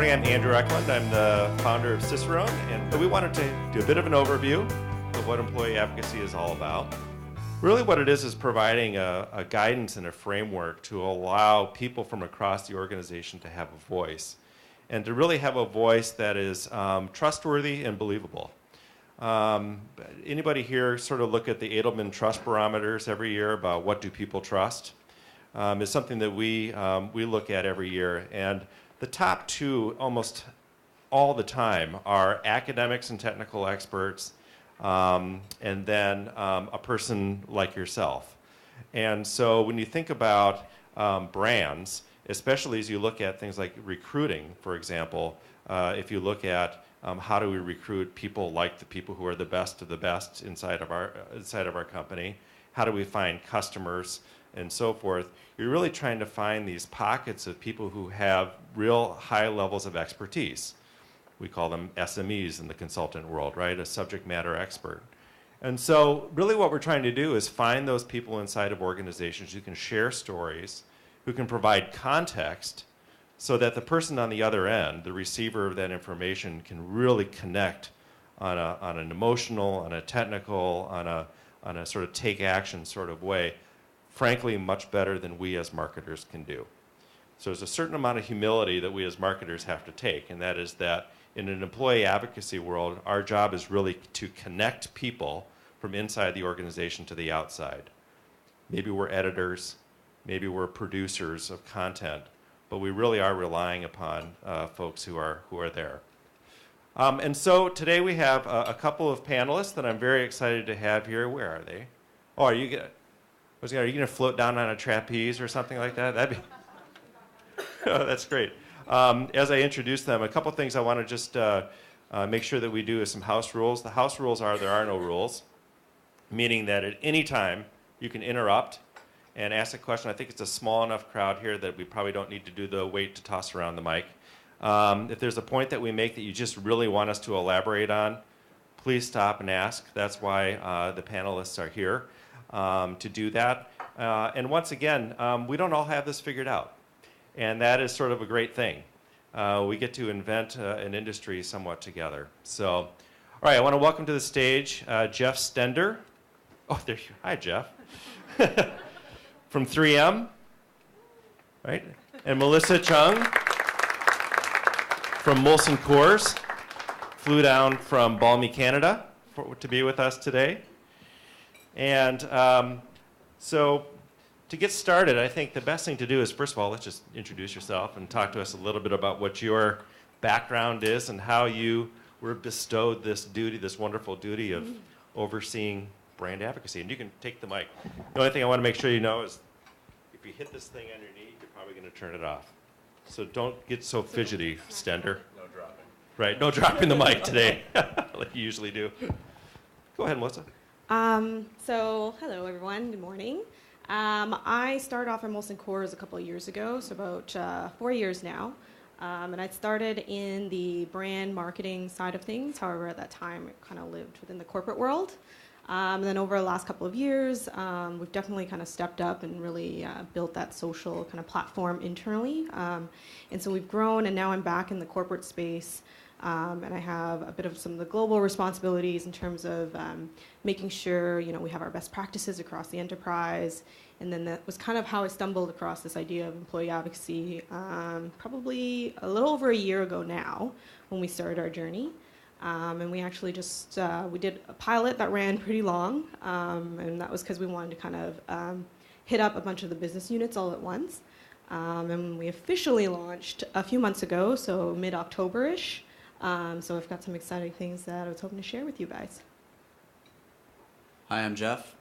morning, I'm Andrew Eklund. I'm the founder of Cicerone, and we wanted to do a bit of an overview of what employee advocacy is all about. Really what it is providing a guidance and a framework to allow people from across the organization to have a voice, and to really have a voice that is trustworthy and believable. Anybody here sort of look at the Edelman Trust Barometers every year about what do people trust? It's something that we look at every year, and the top two almost all the time are academics and technical experts, and then a person like yourself. And so when you think about brands, especially as you look at things like recruiting, for example, if you look at how do we recruit people like the people who are the best of the best inside of our company, how do we find customers and so forth, you're really trying to find these pockets of people who have real high levels of expertise. We call them SMEs in the consultant world, right? A subject matter expert. And so really what we're trying to do is find those people inside of organizations who can share stories, who can provide context, so that the person on the other end, the receiver of that information, can really connect on an emotional, on a technical, on a sort of take action sort of way, frankly, much better than we as marketers can do. So there's a certain amount of humility that we as marketers have to take, and that is that in an employee advocacy world, our job is really to connect people from inside the organization to the outside. Maybe we're editors, maybe we're producers of content, but we really are relying upon folks who are there. And so today we have a couple of panelists that I'm very excited to have here. Where are they? Oh, are you going to float down on a trapeze or something like that? That'd be oh, that's great. As I introduce them, a couple things I want to just make sure that we do is some house rules. The house rules are there are no rules, meaning that at any time you can interrupt and ask a question. I think it's a small enough crowd here that we probably don't need to do the wait to toss around the mic. If there's a point that we make that you just really want us to elaborate on, please stop and ask. That's why the panelists are here to do that. And once again, we don't all have this figured out. And that is sort of a great thing. We get to invent an industry somewhat together. So, all right, I want to welcome to the stage Jeff Stender. Oh, there you are. Hi, Jeff. From 3M, right? And Melissa Chung from Molson Coors, flew down from balmy Canada to be with us today. And so to get started, I think the best thing to do is, first of all, let's just introduce yourself and talk to us a little bit about what your background is and how you were bestowed this duty, this wonderful duty of overseeing brand advocacy. And you can take the mic. The only thing I want to make sure you know is if you hit this thing on your knee, you're probably going to turn it off. So don't get so fidgety, Stender. No dropping. Right, no dropping the mic today, like you usually do. Go ahead, Melissa. So hello, everyone. Good morning. I started off at Molson Coors a couple of years ago, so about 4 years now. And I started in the brand marketing side of things. However, at that time, it kind of lived within the corporate world. And then over the last couple of years, we've definitely kind of stepped up and really built that social kind of platform internally. And so we've grown, and now I'm back in the corporate space. And I have a bit of some of the global responsibilities in terms of making sure, we have our best practices across the enterprise. And then that was kind of how I stumbled across this idea of employee advocacy probably a little over a year ago now when we started our journey. And we actually just, we did a pilot that ran pretty long. And that was because we wanted to kind of hit up a bunch of the business units all at once. And we officially launched a few months ago, so mid-October-ish. So I've got some exciting things that I was hoping to share with you guys. Hi, I'm Jeff.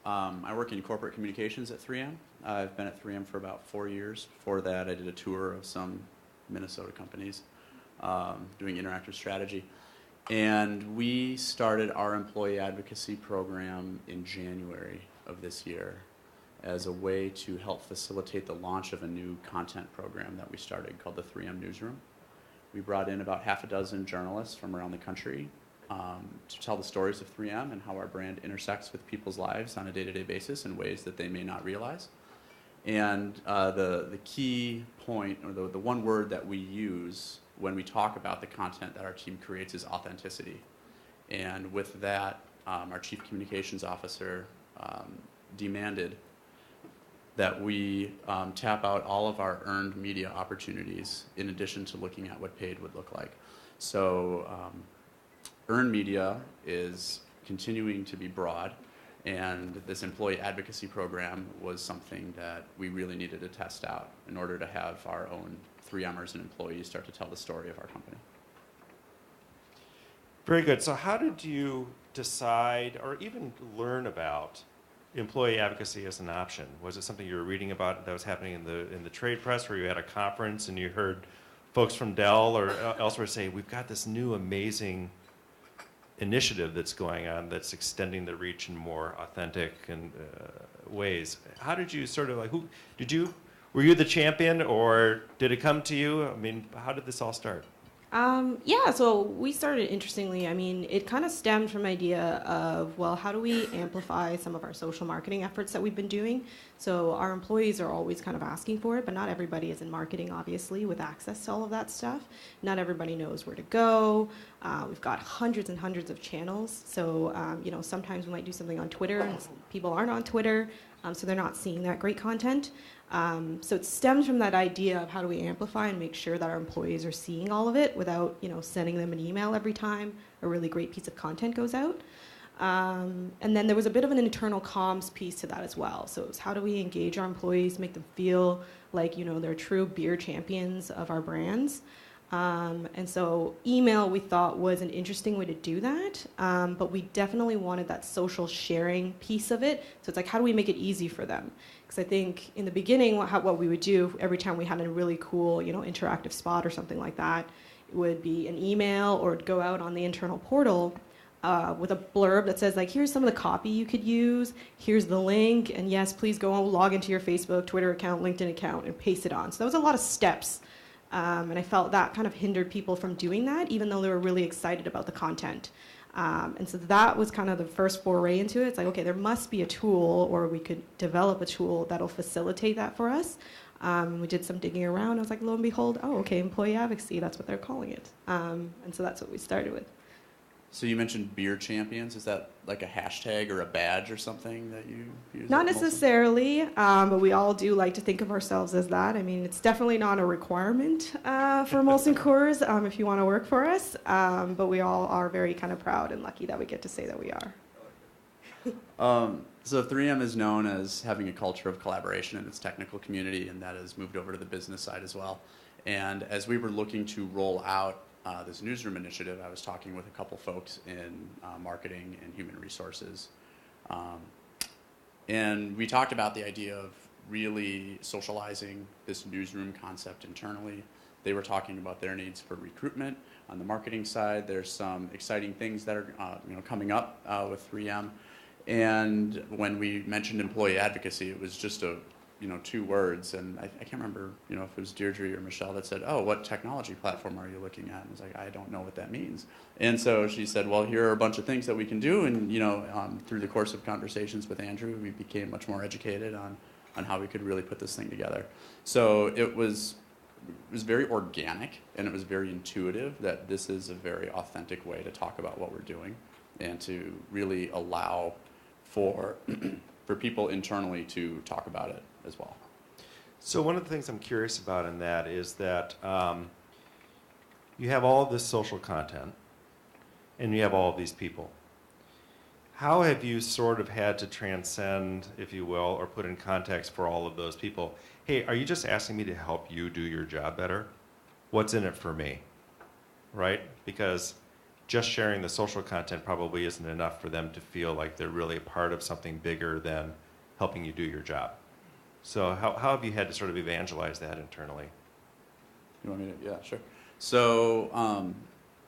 I work in corporate communications at 3M. I've been at 3M for about 4 years. Before that, I did a tour of some Minnesota companies doing interactive strategy. And we started our employee advocacy program in January of this year as a way to help facilitate the launch of a new content program that we started called the 3M Newsroom. We brought in about half a dozen journalists from around the country to tell the stories of 3M and how our brand intersects with people's lives on a day-to-day basis in ways that they may not realize. And the key point, or the one word that we use when we talk about the content that our team creates is authenticity. And with that, our chief communications officer demanded that we tap out all of our earned media opportunities in addition to looking at what paid would look like. So earned media is continuing to be broad, and this employee advocacy program was something that we really needed to test out in order to have our own 3Mers and employees start to tell the story of our company. Very good. So how did you decide or even learn about employee advocacy as an option? Was it something you were reading about that was happening in the trade press, where you had a conference and you heard folks from Dell or elsewhere say, we've got this new amazing initiative that's going on that's extending the reach in more authentic and ways? How did you sort of were you the champion, or did it come to you? I mean, how did this all start? Yeah, so we started, interestingly, I mean, it kind of stemmed from an idea of, well, how do we amplify some of our social marketing efforts that we've been doing? So our employees are always kind of asking for it, but not everybody is in marketing, obviously, with access to all of that stuff. Not everybody knows where to go. We've got hundreds and hundreds of channels. So, sometimes we might do something on Twitter, and people aren't on Twitter, so they're not seeing that great content. So it stems from that idea of how do we amplify and make sure that our employees are seeing all of it without, sending them an email every time a really great piece of content goes out. And then there was a bit of an internal comms piece to that as well. So it was how do we engage our employees, make them feel like, they're true beer champions of our brands. And so email, we thought, was an interesting way to do that, but we definitely wanted that social sharing piece of it. So it's like, how do we make it easy for them? Because I think in the beginning, what we would do every time we had a really cool, interactive spot or something like that, it would be an email or it'd go out on the internal portal with a blurb that says, like, here's some of the copy you could use, here's the link, and yes, please go and log into your Facebook, Twitter account, LinkedIn account, and paste it on. So that was a lot of steps. And I felt that kind of hindered people from doing that, even though they were really excited about the content. And so that was kind of the first foray into it. It's like, okay, there must be a tool, or we could develop a tool that'll facilitate that for us. We did some digging around. I was like, lo and behold, okay, employee advocacy, that's what they're calling it. And so that's what we started with. So you mentioned beer champions. Is that like a hashtag or a badge or something that you use? Not necessarily, but we all do like to think of ourselves as that. I mean, it's definitely not a requirement for Molson Coors if you want to work for us, but we all are very kind of proud and lucky that we get to say that we are. So 3M is known as having a culture of collaboration in its technical community, and that has moved over to the business side as well. And as we were looking to roll out this newsroom initiative, I was talking with a couple folks in marketing and human resources. And we talked about the idea of really socializing this newsroom concept internally. They were talking about their needs for recruitment. On the marketing side, there's some exciting things that are coming up with 3M. And when we mentioned employee advocacy, it was just a 2 words, and I can't remember, if it was Deirdre or Michelle that said, "Oh, what technology platform are you looking at?" And I was like, "I don't know what that means." And so she said, "Well, here are a bunch of things that we can do." And through the course of conversations with Andrew, we became much more educated on how we could really put this thing together. So it was very organic, and it was very intuitive that this is a very authentic way to talk about what we're doing, and to really allow for people internally to talk about it as well. So one of the things I'm curious about in that is that you have all of this social content, and you have all of these people. How have you sort of had to transcend, if you will, or put in context for all of those people? Hey, are you just asking me to help you do your job better? What's in it for me? Right? Because just sharing the social content probably isn't enough for them to feel like they're really a part of something bigger than helping you do your job. So how have you had to sort of evangelize that internally? You want me to? Yeah, sure. So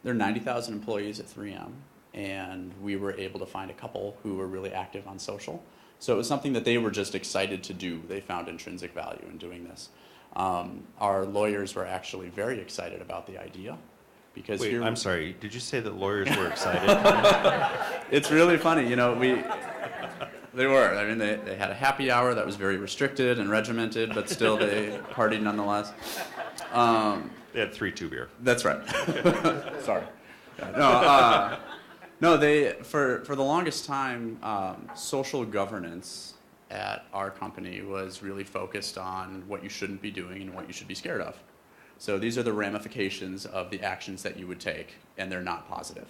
there are 90,000 employees at 3M, and we were able to find a couple who were really active on social. So it was something that they were just excited to do. They found intrinsic value in doing this. Our lawyers were actually very excited about the idea. Because wait, I'm sorry, did you say that lawyers were excited? It's really funny, they were. I mean, they had a happy hour that was very restricted and regimented, but still they partied nonetheless. They had 3-2 beer. That's right. Sorry. No, they for the longest time, social governance at our company was really focused on what you shouldn't be doing and what you should be scared of. So these are the ramifications of the actions that you would take, and they're not positive.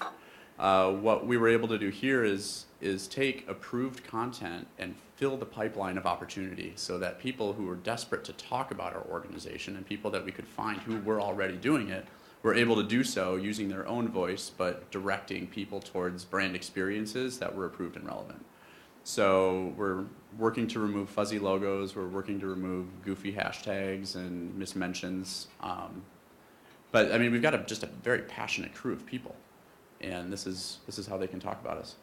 What we were able to do here is take approved content and fill the pipeline of opportunity so that people who were desperate to talk about our organization and people that we could find who were already doing it were able to do so using their own voice, but directing people towards brand experiences that were approved and relevant. So we're working to remove fuzzy logos, we're working to remove goofy hashtags and mismentions. But I mean, we've got just a very passionate crew of people, and this is how they can talk about us.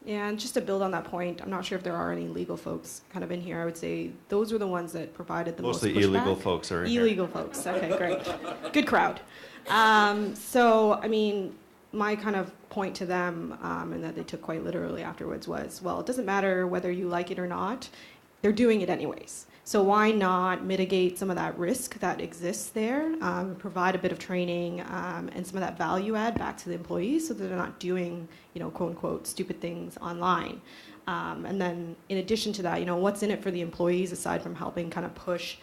Yeah, and just to build on that point, I'm not sure if there are any legal folks kind of in here. I would say those were the ones that provided the most pushback. Mostly illegal folks are in here. Illegal folks. Okay, great. Good crowd. So, I mean, my kind of point to them, and that they took quite literally afterwards, was, well, it doesn't matter whether you like it or not. They're doing it anyways. So why not mitigate some of that risk that exists there, provide a bit of training and some of that value add back to the employees so that they're not doing, quote unquote, stupid things online. And then in addition to that, what's in it for the employees aside from helping kind of push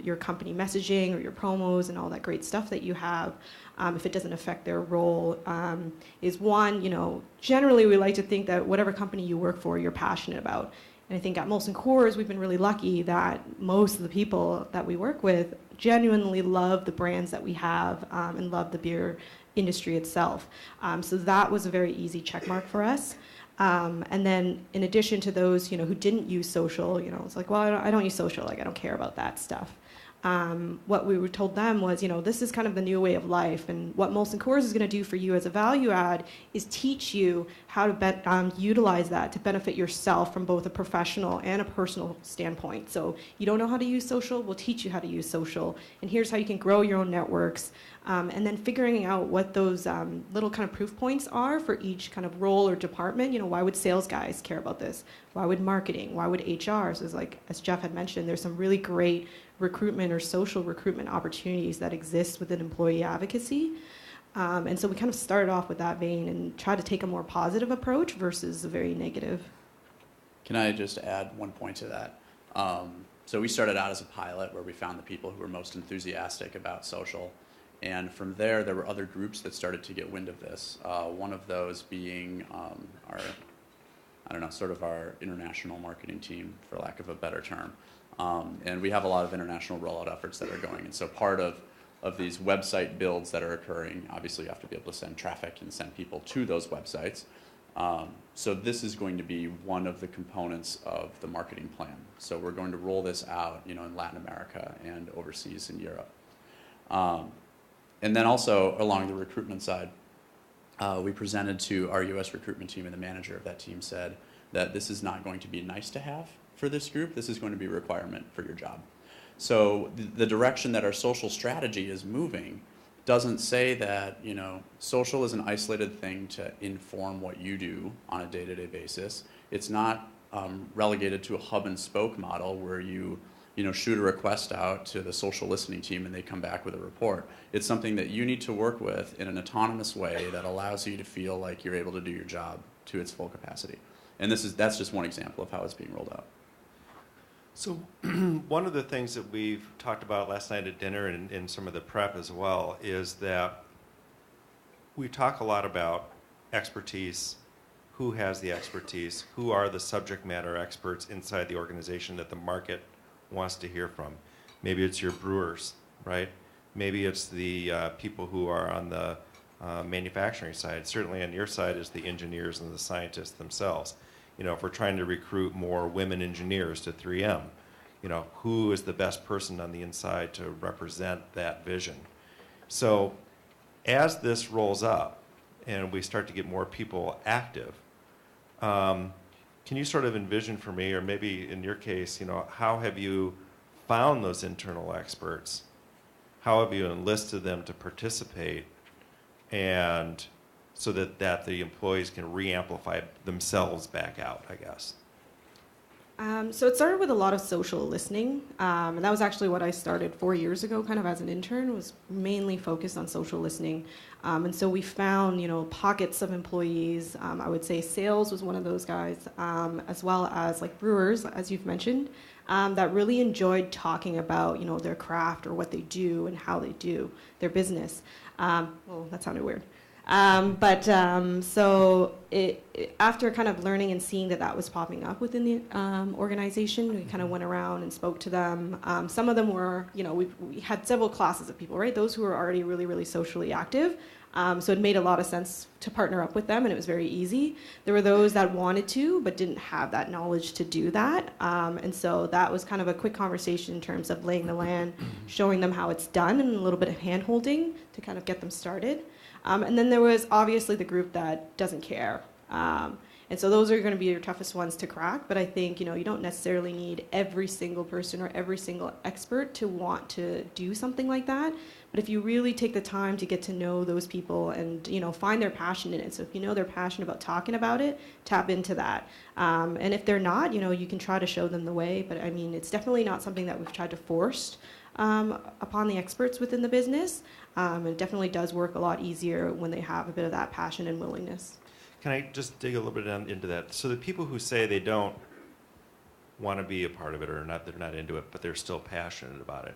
your company messaging or your promos and all that great stuff that you have, if it doesn't affect their role, is one, generally we like to think that whatever company you work for, you're passionate about. And I think at Molson Coors, we've been really lucky that most of the people that we work with genuinely love the brands that we have and love the beer industry itself. So that was a very easy check mark for us. And then in addition to those, who didn't use social, it's like, well, I don't use social, like I don't care about that stuff. What we were told them was, this is kind of the new way of life, and what Molson Coors is going to do for you as a value add is teach you how to utilize that to benefit yourself from both a professional and a personal standpoint. So you don't know how to use social, we'll teach you how to use social, and here's how you can grow your own networks. And then figuring out what those little kind of proof points are for each kind of role or department. Why would sales guys care about this? Why would marketing? Why would HR? So it's like, as Jeff had mentioned, there's some really great recruitment or social recruitment opportunities that exist within employee advocacy. And so we kind of started off with that vein and tried to take a more positive approach versus a very negative. Can I just add one point to that? So we started out as a pilot where we found the people who were most enthusiastic about social. And from there were other groups that started to get wind of this. One of those being our international marketing team, for lack of a better term. And we have a lot of international rollout efforts that are going. And so part of these website builds that are occurring, obviously you have to be able to send traffic and send people to those websites. So this is going to be one of the components of the marketing plan. So we're going to roll this out, in Latin America and overseas in Europe. And then also along the recruitment side, we presented to our U.S. recruitment team, and the manager of that team said that this is not going to be nice to have for this group. This is going to be a requirement for your job. So the direction that our social strategy is moving doesn't say that, social is an isolated thing to inform what you do on a day-to-day basis. It's not relegated to a hub and spoke model where you shoot a request out to the social listening team and they come back with a report. It's something that you need to work with in an autonomous way that allows you to feel like you're able to do your job to its full capacity. And that's just one example of how it's being rolled out. So one of the things that we've talked about last night at dinner and in some of the prep as well is that we talk a lot about expertise, who has the expertise, who are the subject matter experts inside the organization that the market wants to hear from. Maybe it's your brewers, right? Maybe it's the people who are on the manufacturing side. Certainly on your side is the engineers and the scientists themselves. If we're trying to recruit more women engineers to 3M, who is the best person on the inside to represent that vision? So as this rolls up and we start to get more people active, can you sort of envision for me, or maybe in your case, how have you found those internal experts? How have you enlisted them to participate, and so that the employees can re-amplify themselves back out, I guess? So it started with a lot of social listening, and that was actually what I started 4 years ago, kind of as an intern, was mainly focused on social listening. And so we found, pockets of employees. I would say sales was one of those guys, as well as like brewers, as you've mentioned, that really enjoyed talking about, their craft or what they do and how they do their business. Well, that sounded weird. After kind of learning and seeing that was popping up within the organization, we kind of went around and spoke to them. Some of them were, we had several classes of people, right? Those who were already really, really socially active. So it made a lot of sense to partner up with them, and it was very easy. There were those that wanted to, but didn't have that knowledge to do that. And so that was kind of a quick conversation in terms of laying the land, showing them how it's done, and a little bit of hand-holding to kind of get them started. And then there was obviously the group that doesn't care. And so those are going to be your toughest ones to crack. But I think, you don't necessarily need every single person or every single expert to want to do something like that. But if you really take the time to get to know those people and, find their passion in it. So if you know they're passionate about talking about it, tap into that. And if they're not, you can try to show them the way. But I mean, it's definitely not something that we've tried to force upon the experts within the business. It definitely does work a lot easier when they have a bit of that passion and willingness. Can I just dig a little bit into that? So the people who say they don't want to be a part of it or they're not into it, but they're still passionate about it.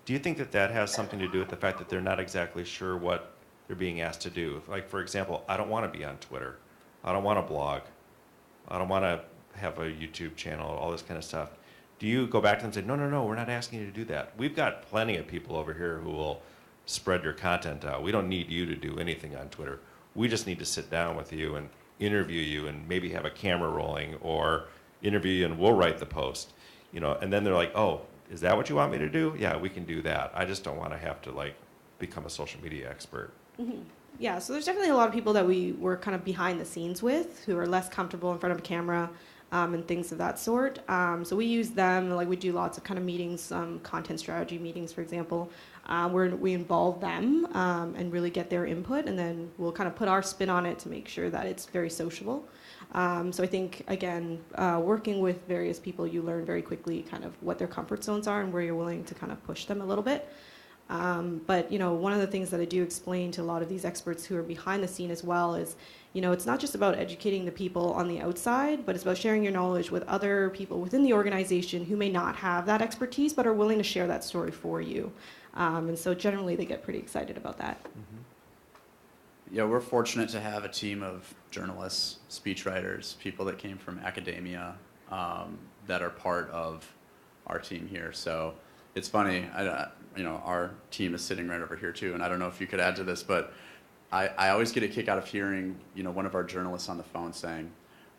Do you think that has something to do with the fact that they're not exactly sure what they're being asked to do? Like, for example, I don't want to be on Twitter. I don't want to blog. I don't want to have a YouTube channel, all this kind of stuff. Do you go back to them and say, no, we're not asking you to do that. We've got plenty of people over here who will spread your content out. We don't need you to do anything on Twitter. We just need to sit down with you and interview you and maybe have a camera rolling or interview you and we'll write the post. And then they're like, oh, is that what you want me to do? Yeah, we can do that. I just don't want to have to become a social media expert. Mm-hmm. Yeah, so there's definitely a lot of people that we were kind of behind the scenes with who are less comfortable in front of a camera and things of that sort. So we use them, we do lots of kind of meetings, content strategy meetings, for example, where we involve them and really get their input, and then we'll kind of put our spin on it to make sure that it's very sociable. So I think, again, working with various people, you learn very quickly kind of what their comfort zones are and where you're willing to kind of push them a little bit. But one of the things that I do explain to a lot of these experts who are behind the scene as well is, it's not just about educating the people on the outside, but it's about sharing your knowledge with other people within the organization who may not have that expertise but are willing to share that story for you. And so generally they get pretty excited about that. Mm-hmm. Yeah, we're fortunate to have a team of journalists, speechwriters, people that came from academia that are part of our team here. So it's funny, our team is sitting right over here too, and I don't know if you could add to this, but I always get a kick out of hearing, one of our journalists on the phone saying,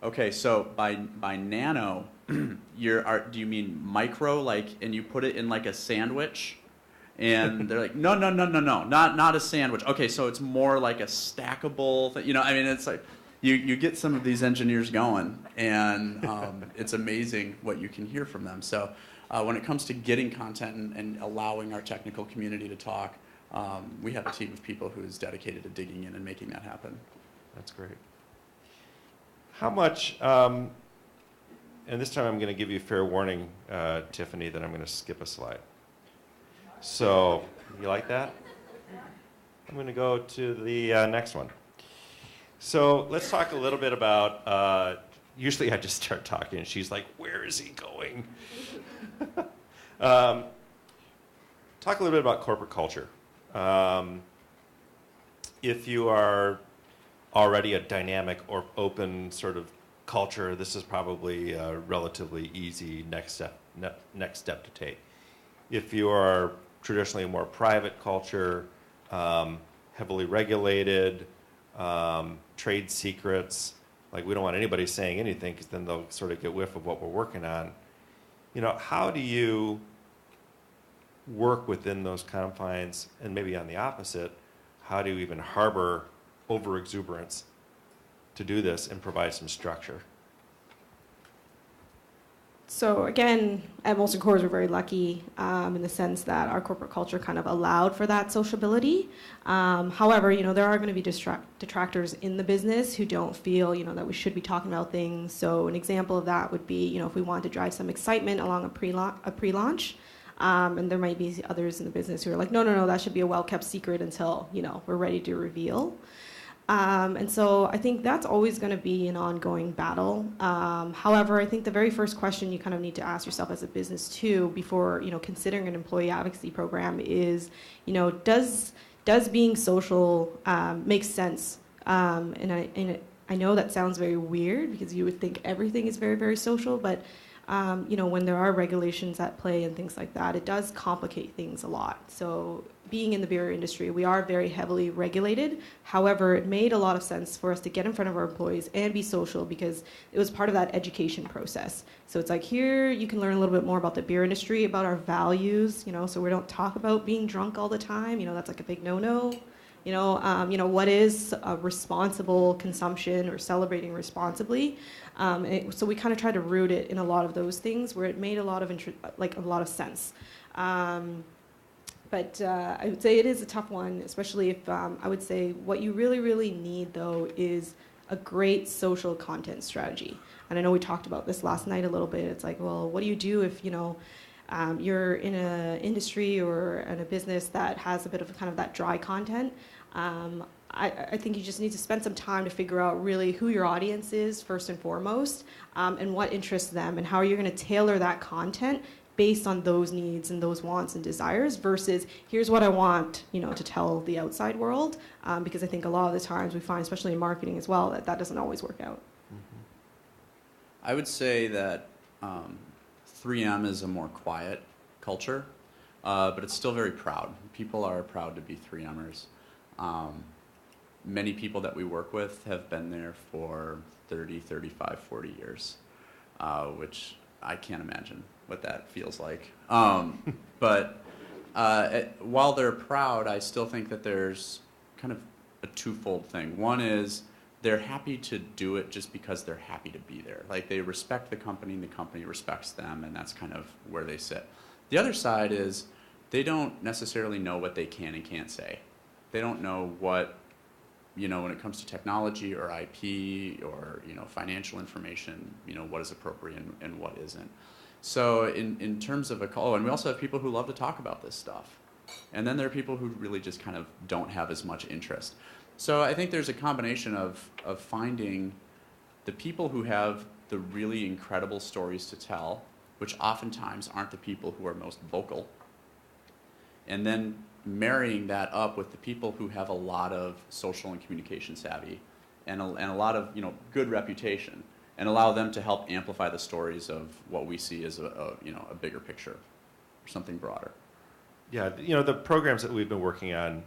okay, so by nano, do you mean micro, and you put it in a sandwich? And they're like, no, not a sandwich. Okay, so it's more like a stackable thing. It's like you get some of these engineers going, and it's amazing what you can hear from them. So when it comes to getting content and allowing our technical community to talk, we have a team of people who is dedicated to digging in and making that happen. That's great. How much, and this time I'm going to give you fair warning, Tiffany, that I'm going to skip a slide. So, you like that? I'm going to go to the next one. So, let's talk a little bit about, usually I just start talking and she's like, where is he going? Talk a little bit about corporate culture. If you are already a dynamic or open sort of culture, this is probably a relatively easy next step to take. If you are traditionally a more private culture, heavily regulated, trade secrets, we don't want anybody saying anything because then they'll sort of get whiff of what we're working on. How do you work within those confines, and maybe on the opposite, how do you even harbor over-exuberance to do this and provide some structure? So again, at Molson Coors, we're very lucky in the sense that our corporate culture kind of allowed for that sociability. However, there are going to be detractors in the business who don't feel, that we should be talking about things. So an example of that would be, if we want to drive some excitement along a pre-launch, and there might be others in the business who are like, no, that should be a well-kept secret until, we're ready to reveal. And so I think that's always going to be an ongoing battle. However, I think the very first question you kind of need to ask yourself as a business too, before considering an employee advocacy program, is does being social make sense? And I know that sounds very weird because you would think everything is very, very social, but when there are regulations at play and things like that, it does complicate things a lot. So being in the beer industry, we are very heavily regulated. However, it made a lot of sense for us to get in front of our employees and be social because it was part of that education process. So it's like, here you can learn a little bit more about the beer industry, about our values, so we don't talk about being drunk all the time. That's like a big no-no. What is a responsible consumption or celebrating responsibly? So we kind of try to root it in a lot of those things where it made a lot of sense. But I would say it is a tough one, especially if I would say what you really, really need, though, is a great social content strategy. And I know we talked about this last night a little bit. It's like, well, what do you do if, you're in an industry or in a business that has a bit of kind of that dry content? I think you just need to spend some time to figure out really who your audience is, first and foremost, and what interests them, and how you're going to tailor that content based on those needs and those wants and desires versus here's what I want, to tell the outside world. Because I think a lot of the times we find, especially in marketing as well, that doesn't always work out. I would say that 3M is a more quiet culture, but it's still very proud. People are proud to be 3Mers. Many people that we work with have been there for 30, 35, 40 years, which I can't imagine what that feels like. But while they're proud, I still think that there's kind of a twofold thing. One is they're happy to do it just because they're happy to be there. Like, they respect the company and the company respects them, and that's kind of where they sit. The other side is they don't necessarily know what they can and can't say. They don't know what, when it comes to technology or IP or, financial information, what is appropriate and what isn't. So in terms of and we also have people who love to talk about this stuff. And then there are people who really just kind of don't have as much interest. So I think there's a combination of finding the people who have the really incredible stories to tell, which oftentimes aren't the people who are most vocal, and then marrying that up with the people who have a lot of social and communication savvy and a lot of good reputation, and allow them to help amplify the stories of what we see as a bigger picture or something broader. Yeah, the programs that we've been working on,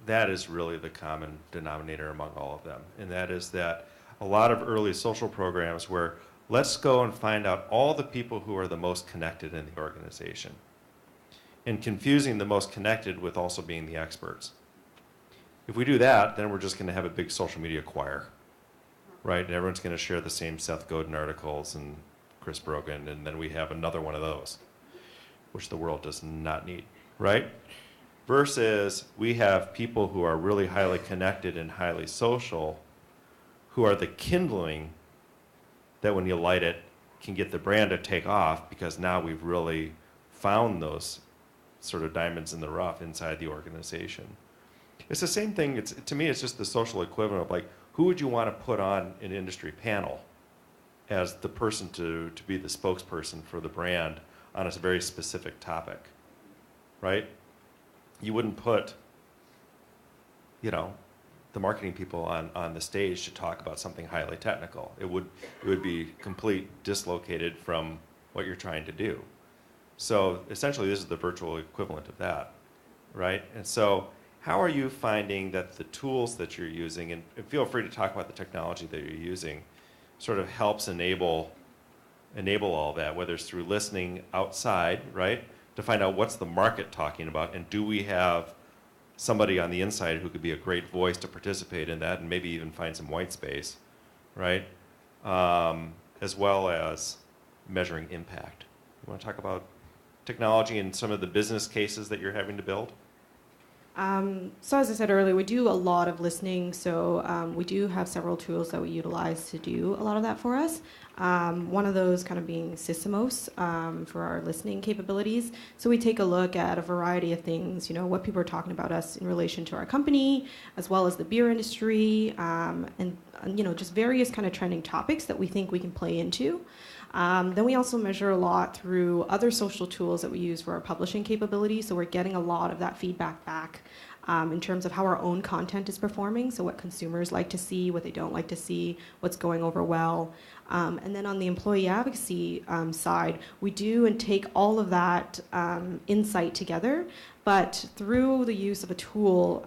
that is really the common denominator among all of them. And that is that a lot of early social programs where let's go and find out all the people who are the most connected in the organization, and confusing the most connected with also being the experts. If we do that, then we're just going to have a big social media choir, right? And everyone's going to share the same Seth Godin articles and Chris Brogan, and then we have another one of those, which the world does not need, right? Versus we have people who are really highly connected and highly social, who are the kindling that when you light it can get the brand to take off, because now we've really found those sort of diamonds in the rough inside the organization. It's the same thing. To me, it's just the social equivalent of, like, who would you want to put on an industry panel as the person to be the spokesperson for the brand on a very specific topic, right? You wouldn't put, the marketing people on the stage to talk about something highly technical. It would be complete dislocated from what you're trying to do. So essentially, this is the virtual equivalent of that, right? And so how are you finding that the tools that you're using, and feel free to talk about the technology that you're using, sort of helps enable all that, whether it's through listening outside, right, to find out what's the market talking about, and do we have somebody on the inside who could be a great voice to participate in that and maybe even find some white space, right? As well as measuring impact. You want to talk about technology and some of the business cases that you're having to build? So as I said earlier, we do a lot of listening. So we do have several tools that we utilize to do a lot of that for us. One of those kind of being Sysomos for our listening capabilities. So we take a look at a variety of things, what people are talking about us in relation to our company, as well as the beer industry, and just various kind of trending topics that we think we can play into. Then we also measure a lot through other social tools that we use for our publishing capabilities. So we're getting a lot of that feedback back in terms of how our own content is performing. So what consumers like to see, what they don't like to see, what's going over well. And then on the employee advocacy side, we do and take all of that insight together, but through the use of a tool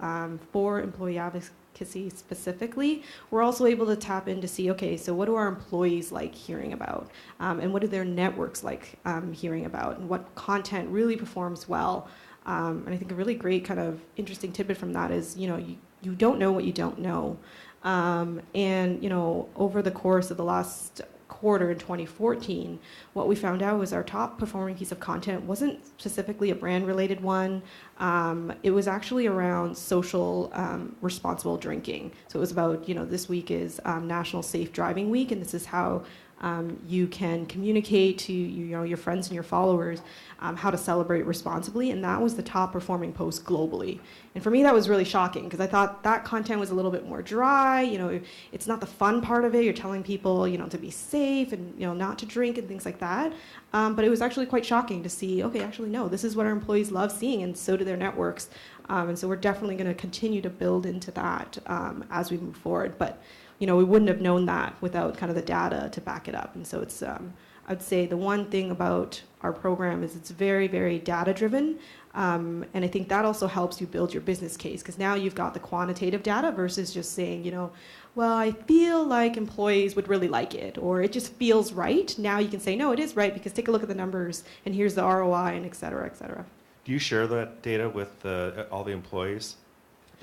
for employee advocacy specifically, we're also able to tap in to see, okay, so what do our employees like hearing about? And what do their networks like hearing about? And what content really performs well? And I think a really great kind of interesting tidbit from that is, you don't know what you don't know. And, over the course of the last quarter in 2014, what we found out was our top performing piece of content wasn't specifically a brand related one. It was actually around social responsible drinking. So it was about, this week is National Safe Driving Week, and this is how you can communicate to your friends and your followers how to celebrate responsibly, and that was the top performing post globally. And for me, that was really shocking because I thought that content was a little bit more dry. It's not the fun part of it. You're telling people, to be safe and not to drink and things like that. But it was actually quite shocking to see. Okay, actually, no, this is what our employees love seeing, and so do their networks. And so we're definitely going to continue to build into that as we move forward. But we wouldn't have known that without kind of the data to back it up. And so it's, I'd say the one thing about our program is it's very, very data driven. And I think that also helps you build your business case because now you've got the quantitative data versus just saying, well, I feel like employees would really like it, or it just feels right. Now you can say, no, it is right because take a look at the numbers and here's the ROI and et cetera, et cetera. Do you share that data with all the employees?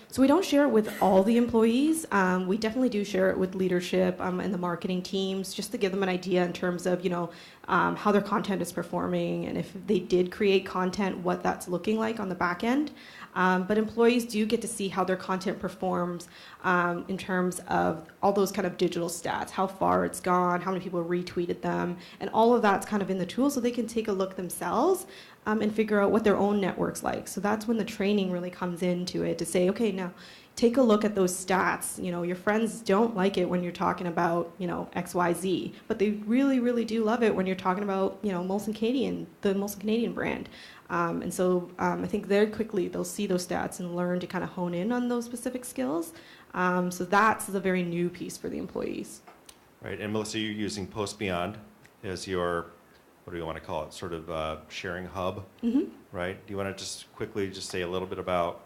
So we don't share it with all the employees. We definitely do share it with leadership and the marketing teams just to give them an idea in terms of, how their content is performing and if they did create content, what that's looking like on the back end. But employees do get to see how their content performs in terms of all those kind of digital stats, how far it's gone, how many people retweeted them, and all of that's kind of in the tool so they can take a look themselves and figure out what their own network's like. So that's when the training really comes into it to say, okay, now take a look at those stats. Your friends don't like it when you're talking about, XYZ, but they really, really do love it when you're talking about, Molson Canadian, the Molson Canadian brand. And so I think very quickly they'll see those stats and learn to kind of hone in on those specific skills. So that's the very new piece for the employees. Right, and Melissa, you're using Post Beyond as your, what do you want to call it, sort of sharing hub, right? Do you want to just quickly just say a little bit about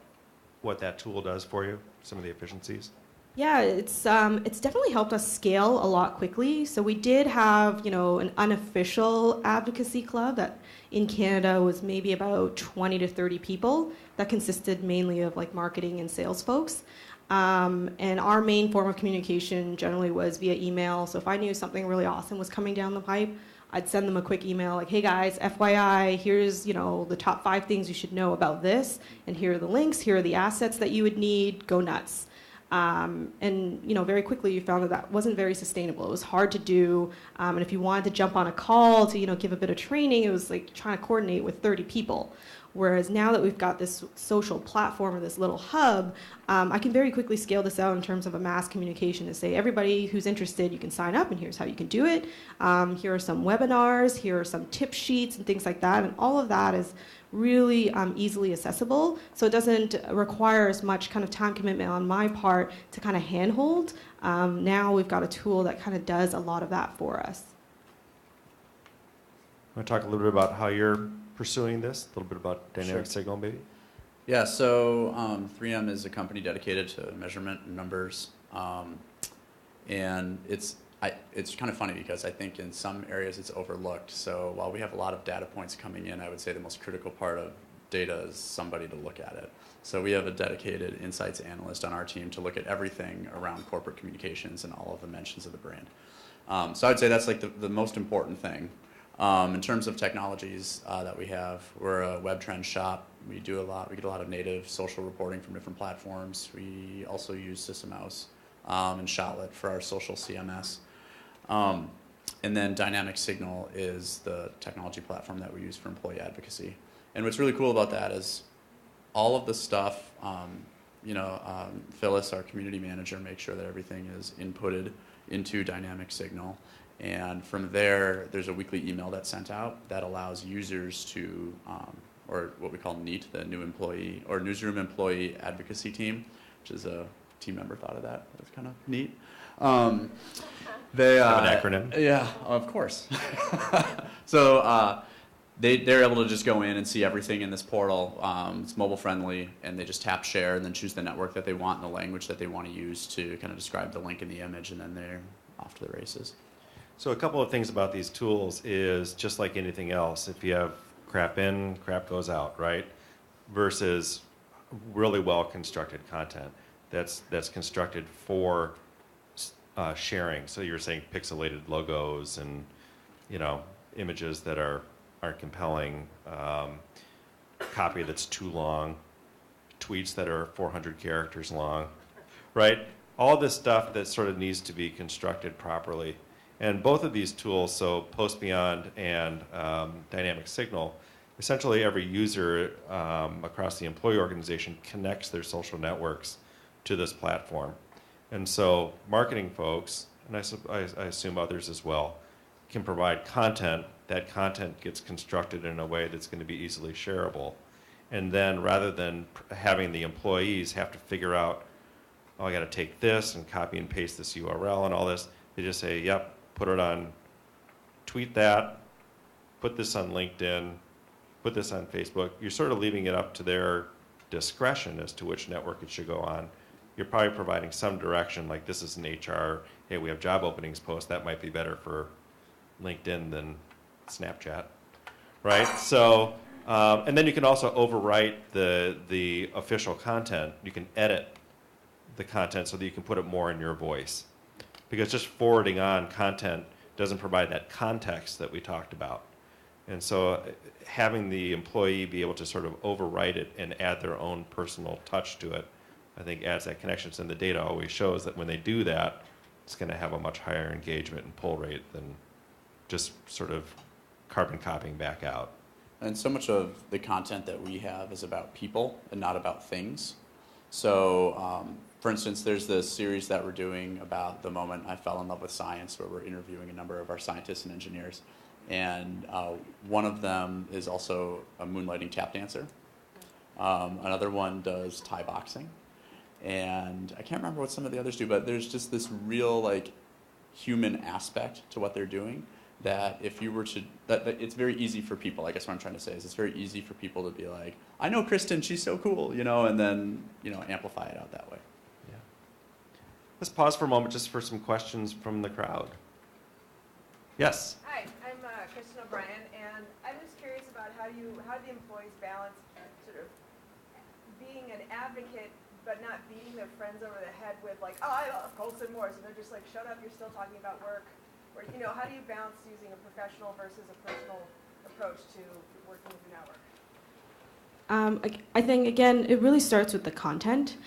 what that tool does for you, some of the efficiencies? Yeah, it's definitely helped us scale a lot quickly. So we did have, an unofficial advocacy club that in Canada was maybe about 20 to 30 people that consisted mainly of like marketing and sales folks. And our main form of communication generally was via email. So if I knew something really awesome was coming down the pipe, I'd send them a quick email like, hey guys, FYI, here's, the top 5 things you should know about this, and here are the links, here are the assets that you would need, go nuts. And very quickly you found that wasn't very sustainable. It was hard to do, and if you wanted to jump on a call to, give a bit of training, it was like trying to coordinate with 30 people. Whereas now that we've got this social platform or this little hub, I can very quickly scale this out in terms of a mass communication to say, everybody who's interested, you can sign up and here's how you can do it. Here are some webinars, here are some tip sheets and things like that. And all of that is really easily accessible. So it doesn't require as much kind of time commitment on my part to kind of handhold. Now we've got a tool that kind of does a lot of that for us. Want to talk a little bit about how you're pursuing this? A little bit about dynamic signal, maybe? Yeah, so 3M is a company dedicated to measurement and numbers. And it's kind of funny because I think in some areas it's overlooked. So while we have a lot of data points coming in, I would say the most critical part of data is somebody to look at it. So we have a dedicated insights analyst on our team to look at everything around corporate communications and all of the mentions of the brand. So I would say that's like the most important thing. In terms of technologies that we have, we're a web trend shop. We get a lot of native social reporting from different platforms. We also use System House and Shotlet for our social CMS. And then Dynamic Signal is the technology platform that we use for employee advocacy. And what's really cool about that is all of the stuff, Phyllis, our community manager, makes sure that everything is inputted into Dynamic Signal. And from there, there's a weekly email that's sent out that allows users to, or what we call NEAT, the new employee, or newsroom employee advocacy team, which is a team member thought of that. That's kind of neat. They have an acronym. Yeah, of course. So they're able to just go in and see everything in this portal. It's mobile friendly, and they just tap share and then choose the network that they want and the language that they want to use to kind of describe the link in the image, and then they're off to the races. So a couple of things about these tools is just like anything else. If you have crap in, crap goes out, right? Versus really well constructed content that's constructed for sharing. So you're saying pixelated logos and images that aren't compelling, copy that's too long, tweets that are 400 characters long, right? All this stuff that sort of needs to be constructed properly. And both of these tools, so Post Beyond and Dynamic Signal, essentially every user across the employee organization connects their social networks to this platform. And so marketing folks, and I assume others as well, can provide content. That content gets constructed in a way that's going to be easily shareable. And then rather than having the employees have to figure out, oh, I got to take this and copy and paste this URL and all this, they just say, yep, put it on, tweet that, put this on LinkedIn, put this on Facebook. You're sort of leaving it up to their discretion as to which network it should go on. You're probably providing some direction, like this is an HR, hey, we have job openings post, that might be better for LinkedIn than Snapchat, right? So, and then you can also overwrite the official content. You can edit the content so that you can put it more in your voice. Because just forwarding on content doesn't provide that context that we talked about. And so having the employee be able to sort of overwrite it and add their own personal touch to it, I think adds that connection. And the data always shows that when they do that, it's going to have a much higher engagement and pull rate than just sort of carbon copying back out. And so much of the content that we have is about people and not about things. So, for instance, there's this series that we're doing about the moment I fell in love with science, where we're interviewing a number of our scientists and engineers. And one of them is also a moonlighting tap dancer. Another one does Thai boxing. And I can't remember what some of the others do, but there's just this real human aspect to what they're doing that if you were to, that it's very easy for people, I guess what I'm trying to say is it's very easy for people to be like, I know Kristen, she's so cool, and then, amplify it out that way. Yeah. Let's pause for a moment just for some questions from the crowd. Yes? Hi, I'm Kristen O'Brien, and I'm just curious about how do the employees balance sort of being an advocate but not beating their friends over the head with oh, I love Colson Morris, and they're just like, shut up, you're still talking about work. Or, how do you balance using a professional versus a personal approach to working with your network? I think, again, it really starts with the content.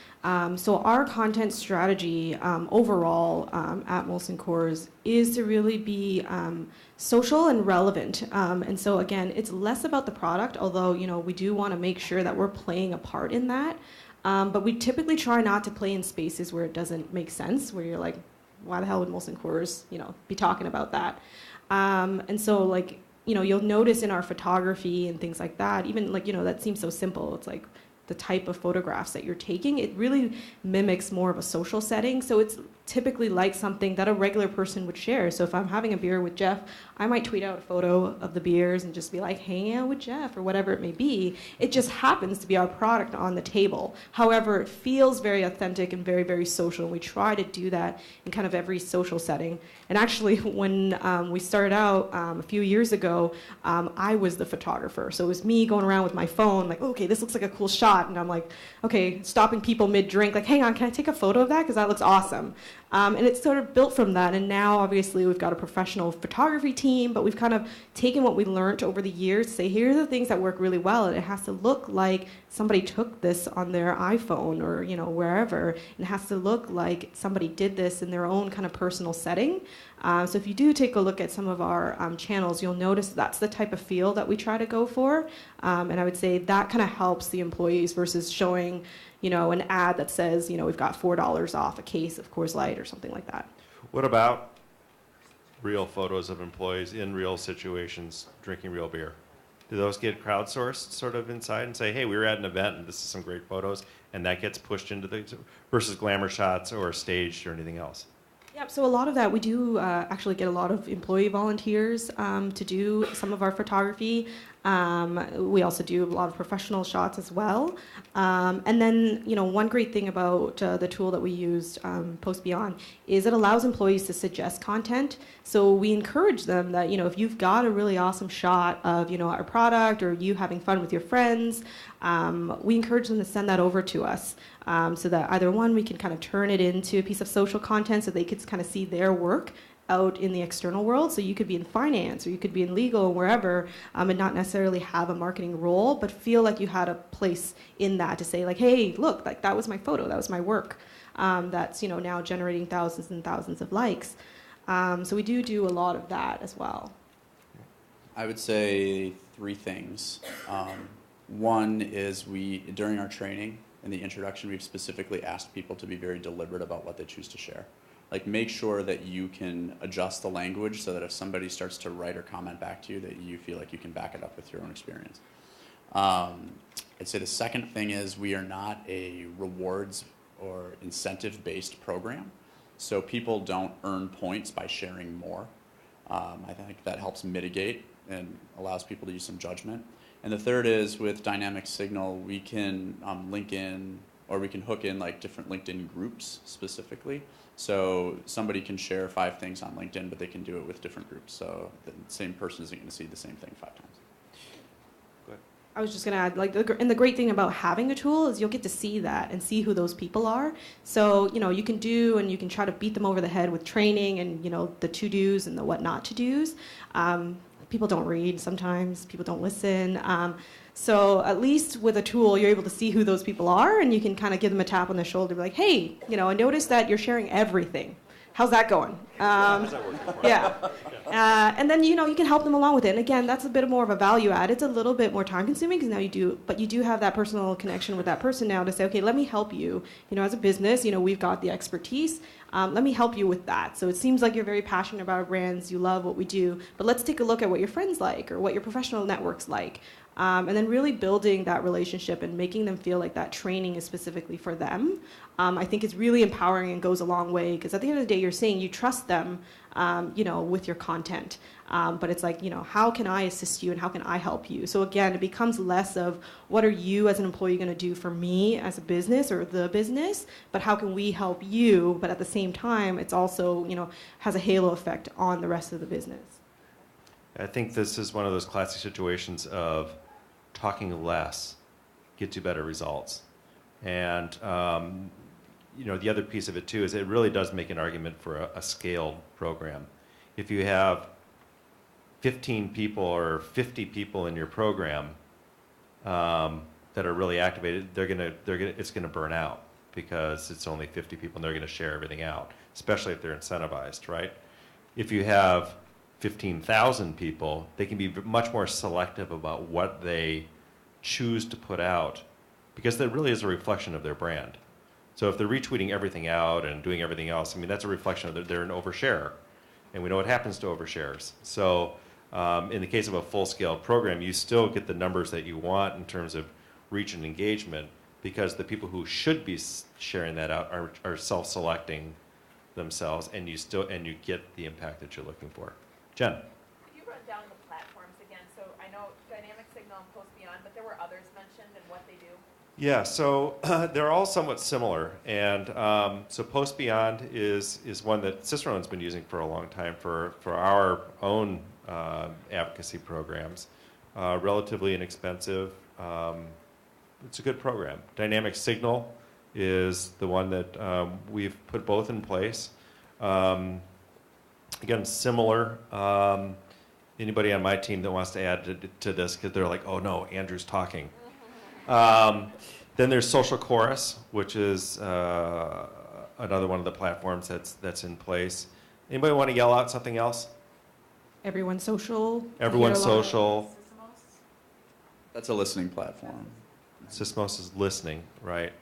So our content strategy overall at Molson Coors is to really be social and relevant. And so, again, it's less about the product, although, we do want to make sure that we're playing a part in that. But we typically try not to play in spaces where it doesn't make sense, where you're like, why the hell would Molson Coors, be talking about that? And so, you'll notice in our photography and things like that, even that seems so simple. It's like the type of photographs that you're taking, it really mimics more of a social setting. So it's typically like something that a regular person would share. So if I'm having a beer with Jeff, I might tweet out a photo of the beers and just be like, hanging out with Jeff, or whatever it may be. It just happens to be our product on the table. However, it feels very authentic and very, very social. And we try to do that in kind of every social setting. And actually, when we started out a few years ago, I was the photographer. So it was me going around with my phone, like, okay, this looks like a cool shot. And I'm like, okay, stopping people mid-drink, like, hang on, can I take a photo of that? Because that looks awesome. And it's sort of built from that. And now, obviously, we've got a professional photography team, but we've kind of taken what we learned over the years to say, here are the things that work really well. And it has to look like somebody took this on their iPhone or, wherever. And it has to look like somebody did this in their own kind of personal setting. So if you do take a look at some of our channels, you'll notice that's the type of feel that we try to go for. And I would say that kind of helps the employees versus showing, an ad that says, we've got $4 off a case of Coors Light or something like that. What about real photos of employees in real situations drinking real beer? Do those get crowdsourced sort of inside and say, hey, we were at an event and this is some great photos, and that gets pushed into the, versus glamour shots or staged or anything else? Yep, so a lot of that, we do actually get a lot of employee volunteers to do some of our photography. We also do a lot of professional shots as well. And then, one great thing about the tool that we used, Post Beyond, is it allows employees to suggest content. So we encourage them that, if you've got a really awesome shot of, our product or you having fun with your friends, we encourage them to send that over to us. So that either one, we can kind of turn it into a piece of social content so they could kind of see their work out in the external world. So you could be in finance or you could be in legal, wherever, and not necessarily have a marketing role, but feel like you had a place in that to say like, hey, look, like that was my photo, that was my work. That's, now generating thousands and thousands of likes. So we do a lot of that as well. I would say three things. One is during our training, in the introduction, we've specifically asked people to be very deliberate about what they choose to share. Like, make sure that you can adjust the language so that if somebody starts to write or comment back to you, that you feel like you can back it up with your own experience. I'd say the second thing is we are not a rewards or incentive-based program, so people don't earn points by sharing more. I think that helps mitigate and allows people to use some judgment. And the third is with Dynamic Signal, we can link in, or we can hook in like different LinkedIn groups specifically. So somebody can share 5 things on LinkedIn, but they can do it with different groups. So the same person isn't going to see the same thing 5 times. Go ahead. I was just going to add, and the great thing about having a tool is you'll get to see that and see who those people are. So, you can do and you can try to beat them over the head with training and, the to-dos and the what not to-dos. People don't read sometimes, people don't listen. So at least with a tool, you're able to see who those people are, and you can kind of give them a tap on the shoulder, be like, hey, I noticed that you're sharing everything. How's that going? How's that working for you? Yeah. And then, you can help them along with it. And again, that's a bit more of a value add. It's a little bit more time consuming because now you do have that personal connection with that person now to say, okay, let me help you. As a business, we've got the expertise. Let me help you with that. So it seems like you're very passionate about our brands. You love what we do. But let's take a look at what your friends like or what your professional network's like. And then really building that relationship and making them feel like that training is specifically for them. I think it's really empowering and goes a long way because at the end of the day, you're saying you trust them, with your content. But it's like, how can I assist you and how can I help you? So again, it becomes less of what are you as an employee going to do for me as a business or the business, but how can we help you? But at the same time, it's also, has a halo effect on the rest of the business. I think this is one of those classic situations of talking less gets you better results. And, the other piece of it, too, is it really does make an argument for a scaled program. If you have 15 people or 50 people in your program that are really activated, it's going to burn out because it's only 50 people and they're going to share everything out, especially if they're incentivized, right? If you have 15,000 people, they can be much more selective about what they choose to put out because that really is a reflection of their brand. So if they're retweeting everything out and doing everything else, that's a reflection of they're an overshare. And we know what happens to overshares. So in the case of a full-scale program, you still get the numbers that you want in terms of reach and engagement because the people who should be sharing that out are self-selecting themselves, and you get the impact that you're looking for. Jen. Could you run down the platforms again? So I know Dynamic Signal and Post Beyond, but there were others mentioned and what they do. Yeah, so they're all somewhat similar, and so Post Beyond is one that Cicerone's been using for a long time for our own advocacy programs. Relatively inexpensive. It's a good program. Dynamic Signal is the one that we've put both in place. Again, similar. Anybody on my team that wants to add to this, because they're like, oh no, Andrew's talking. Then there's Social Chorus, which is another one of the platforms that's in place. Anybody want to yell out something else? Everyone's social. Everyone's social. That's a listening platform. Sysmos is listening, right?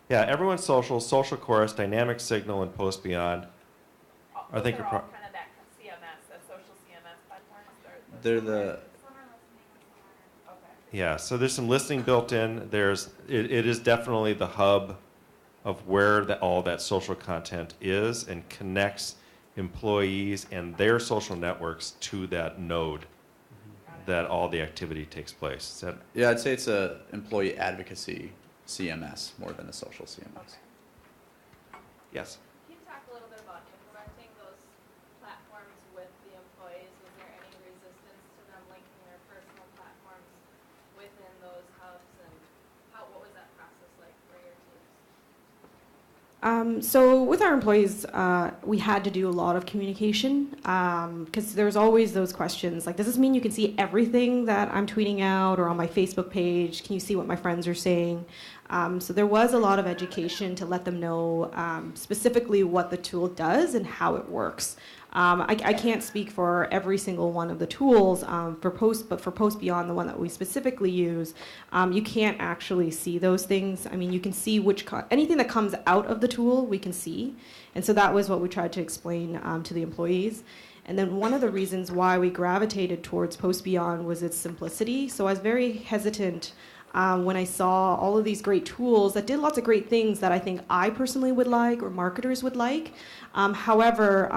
Yeah, Everyone's social, Social Chorus, Dynamic Signal, and Post Beyond. I think they're all kind of that CMS, that social CMS platforms. They're the Yeah, so there's some listening built in. It is definitely the hub of where all that social content is and connects employees and their social networks to that node that all the activity takes place. Yeah, I'd say it's a employee advocacy CMS more than a social CMS. Yes. Can you talk a little bit about implementing those platforms with the employees? Was there any resistance to them linking their personal platforms within those hubs, and what was that process like for your teams? So with our employees, we had to do a lot of communication because there's always those questions like, does this mean you can see everything that I'm tweeting out or on my Facebook page? Can you see what my friends are saying? So there was a lot of education to let them know specifically what the tool does and how it works. I can't speak for every single one of the tools but for Post Beyond, the one that we specifically use, you can't actually see those things. I mean, you can see anything that comes out of the tool, we can see. And so that was what we tried to explain to the employees. And then one of the reasons why we gravitated towards Post Beyond was its simplicity. So I was very hesitant when I saw all of these great tools that did lots of great things that I think I personally would like or marketers would like. However,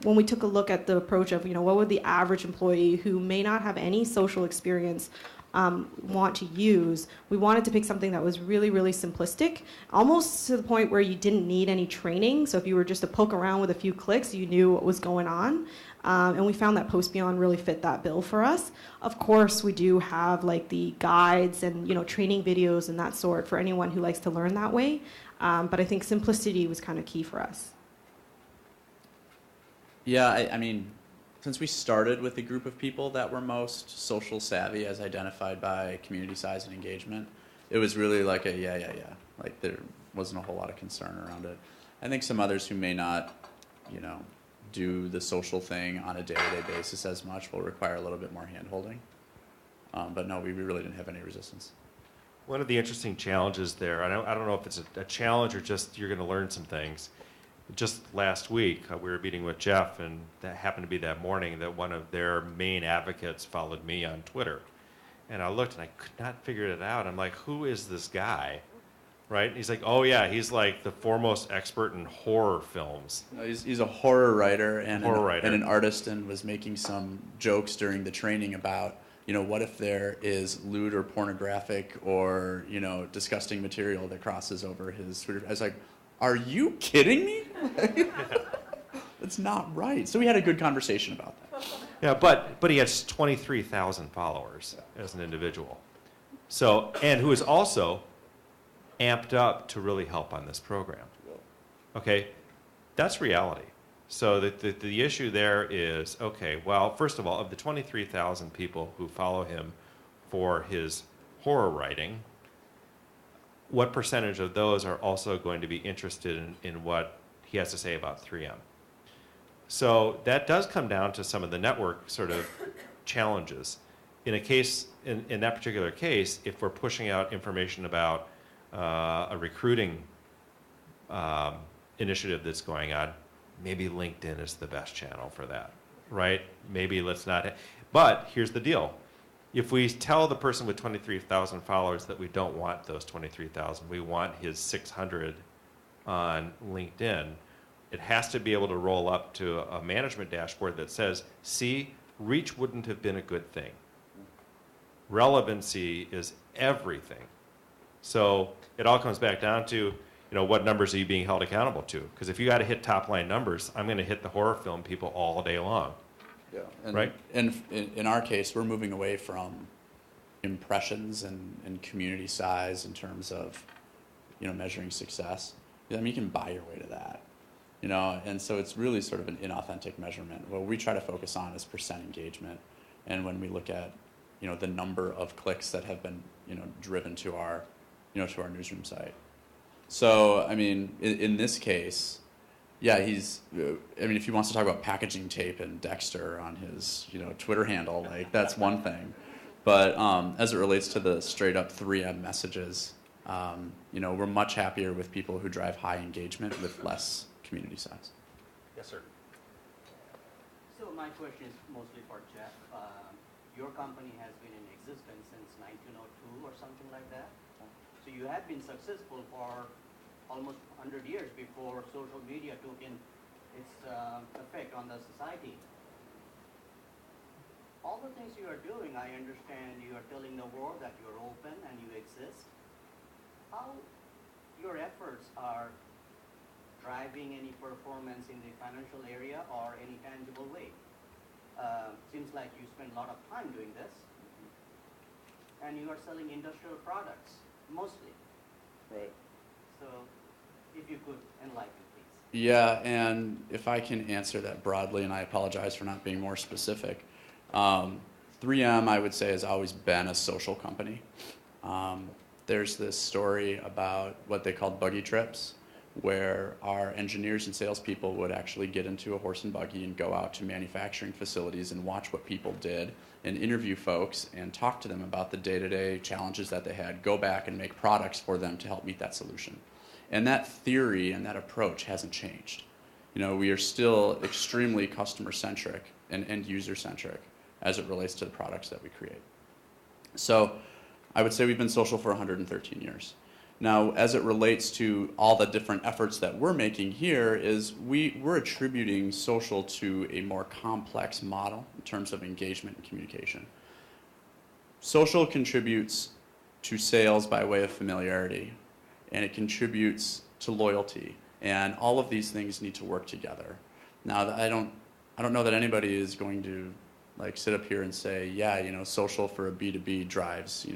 when we took a look at the approach of, what would the average employee who may not have any social experience want to use, we wanted to pick something that was really, really simplistic, almost to the point where you didn't need any training. So if you were just to poke around with a few clicks, you knew what was going on. And we found that Post Beyond really fit that bill for us. Of course, we do have like the guides and training videos and that sort for anyone who likes to learn that way. But I think simplicity was kind of key for us. Yeah, I mean, since we started with a group of people that were most social savvy as identified by community size and engagement, it was really like a yeah. Like there wasn't a whole lot of concern around it. I think some others who may not, do the social thing on a day-to-day basis as much will require a little bit more hand-holding. But no, we really didn't have any resistance. One of the interesting challenges there, I don't know if it's a challenge or just you're going to learn some things. Just last week, we were meeting with Jeff, and that happened to be that morning that one of their main advocates followed me on Twitter. And I looked, and I could not figure it out. I'm like, who is this guy? Right? And he's like, oh, yeah, he's like the foremost expert in horror films. He's a horror writer and an artist, and was making some jokes during the training about, what if there is lewd or pornographic or, disgusting material that crosses over his Twitter. I was like, are you kidding me? That's not right. So we had a good conversation about that. Yeah, but he has 23,000 followers as an individual. So, and who is also amped up to really help on this program. Okay, that's reality. So the issue there is, okay, well, first of all, of the 23,000 people who follow him for his horror writing, what percentage of those are also going to be interested in what he has to say about 3M? So that does come down to some of the network sort of challenges. In a case, in that particular case, if we're pushing out information about a recruiting initiative that's going on, maybe LinkedIn is the best channel for that, right? Maybe let's not. But here's the deal. If we tell the person with 23,000 followers that we don't want those 23,000, we want his 600 on LinkedIn, it has to be able to roll up to a management dashboard that says, see, reach wouldn't have been a good thing. Relevancy is everything. So it all comes back down to, what numbers are you being held accountable to? Because if you got to hit top line numbers, I'm going to hit the horror film people all day long. Yeah, right? And in our case, we're moving away from impressions and community size in terms of measuring success. I mean, you can buy your way to that, and so it's really sort of an inauthentic measurement. What we try to focus on is percent engagement, and when we look at, the number of clicks that have been, driven to our, to our newsroom site. So, I mean, in this case, yeah, if he wants to talk about packaging tape and Dexter on his, Twitter handle, like, that's one thing. But as it relates to the straight up 3M messages, we're much happier with people who drive high engagement with less community size. Yes, sir. So my question is mostly for Jeff. Your company has been in existence since 1902 or something like that. So you have been successful for almost 100 years before social media took in its effect on the society. All the things you are doing, I understand you are telling the world that you're open and you exist. How your efforts are driving any performance in the financial area or any tangible way? Seems like you spend a lot of time doing this, and you are selling industrial products mostly. Right. So, if you could enlighten, please. Yeah, and if I can answer that broadly, and I apologize for not being more specific, 3M, I would say, has always been a social company. There's this story about what they called buggy trips, where our engineers and salespeople would actually get into a horse and buggy and go out to manufacturing facilities and watch what people did and interview folks and talk to them about the day-to-day challenges that they had, go back and make products for them to help meet that solution. And that theory and that approach hasn't changed. We are still extremely customer-centric and end-user-centric as it relates to the products that we create. So I would say we've been social for 113 years. Now, as it relates to all the different efforts that we're making here, is we're attributing social to a more complex model in terms of engagement and communication. Social contributes to sales by way of familiarity, and it contributes to loyalty, and all of these things need to work together. Now, I don't know that anybody is going to sit up here and say, yeah, social for a B2B drives,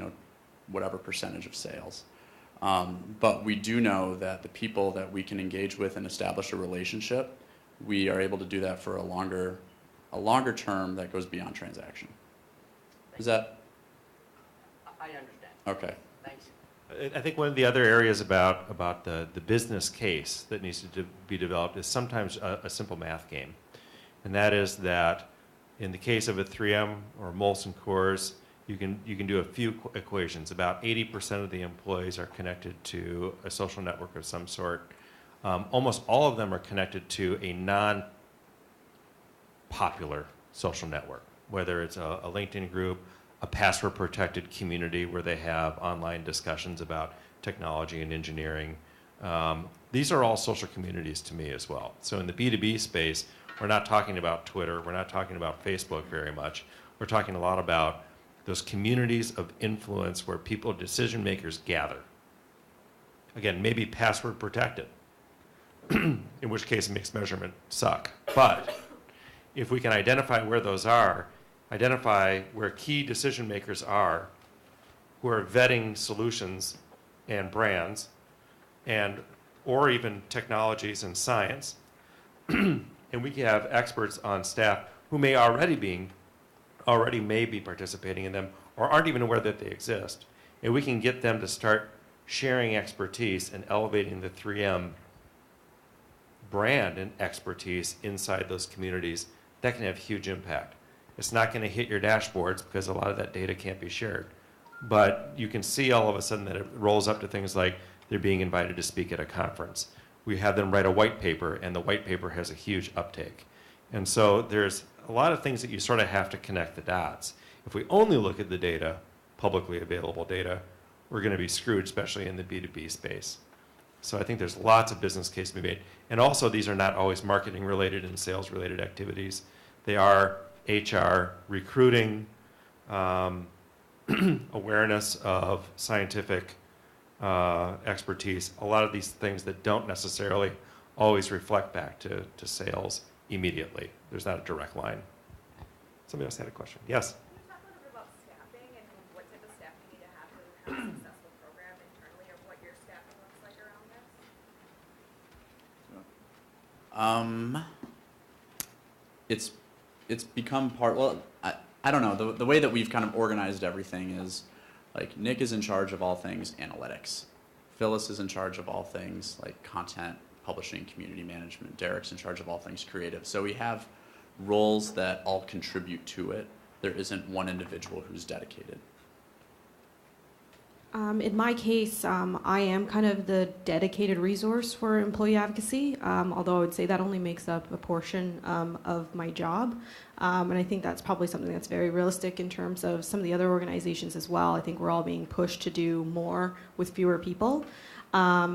whatever percentage of sales. But we do know that the people that we can engage with and establish a relationship, we are able to do that for a longer term that goes beyond transaction. Is that? I understand. Okay. Thanks. I think one of the other areas about the business case that needs to be developed is sometimes a simple math game. And that is that in the case of a 3M or Molson Coors, you can do a few equations. About 80% of the employees are connected to a social network of some sort. Almost all of them are connected to a non-popular social network, whether it's a LinkedIn group, a password-protected community where they have online discussions about technology and engineering. These are all social communities to me as well. So in the B2B space, we're not talking about Twitter, we're not talking about Facebook very much. We're talking a lot about those communities of influence where people, decision makers, gather. Again, maybe password protected, in which case it makes measurement suck. But if we can identify where those are, identify where key decision makers are, who are vetting solutions and brands, or even technologies and science, and we can have experts on staff who may already may be participating in them or aren't even aware that they exist. And we can get them to start sharing expertise and elevating the 3M brand and expertise inside those communities. That can have huge impact. It's not going to hit your dashboards because a lot of that data can't be shared. But you can see all of a sudden that it rolls up to things like they're being invited to speak at a conference. We have them write a white paper, and the white paper has a huge uptake. And so there's a lot of things that you sort of have to connect the dots. If we only look at the data, publicly available data, we're going to be screwed, especially in the B2B space. So I think there's lots of business case to be made. And also, these are not always marketing related and sales related activities. They are HR, recruiting, awareness of scientific expertise, a lot of these things that don't necessarily always reflect back to sales immediately. There's not a direct line. Somebody else had a question. Yes? Can you talk a little bit about staffing and what type of staff you need to have a successful program internally, or what your staffing looks like It's become part. Well, I don't know. The way that we've kind of organized everything is, like, Nick is in charge of all things analytics. Phyllis is in charge of all things like content, publishing, community management. Derek's in charge of all things creative. So we have roles that all contribute to it. There isn't one individual who's dedicated. In my case, I am kind of the dedicated resource for employee advocacy, although I would say that only makes up a portion of my job. And I think that's probably something that's very realistic in terms of some of the other organizations as well. I think we're all being pushed to do more with fewer people. I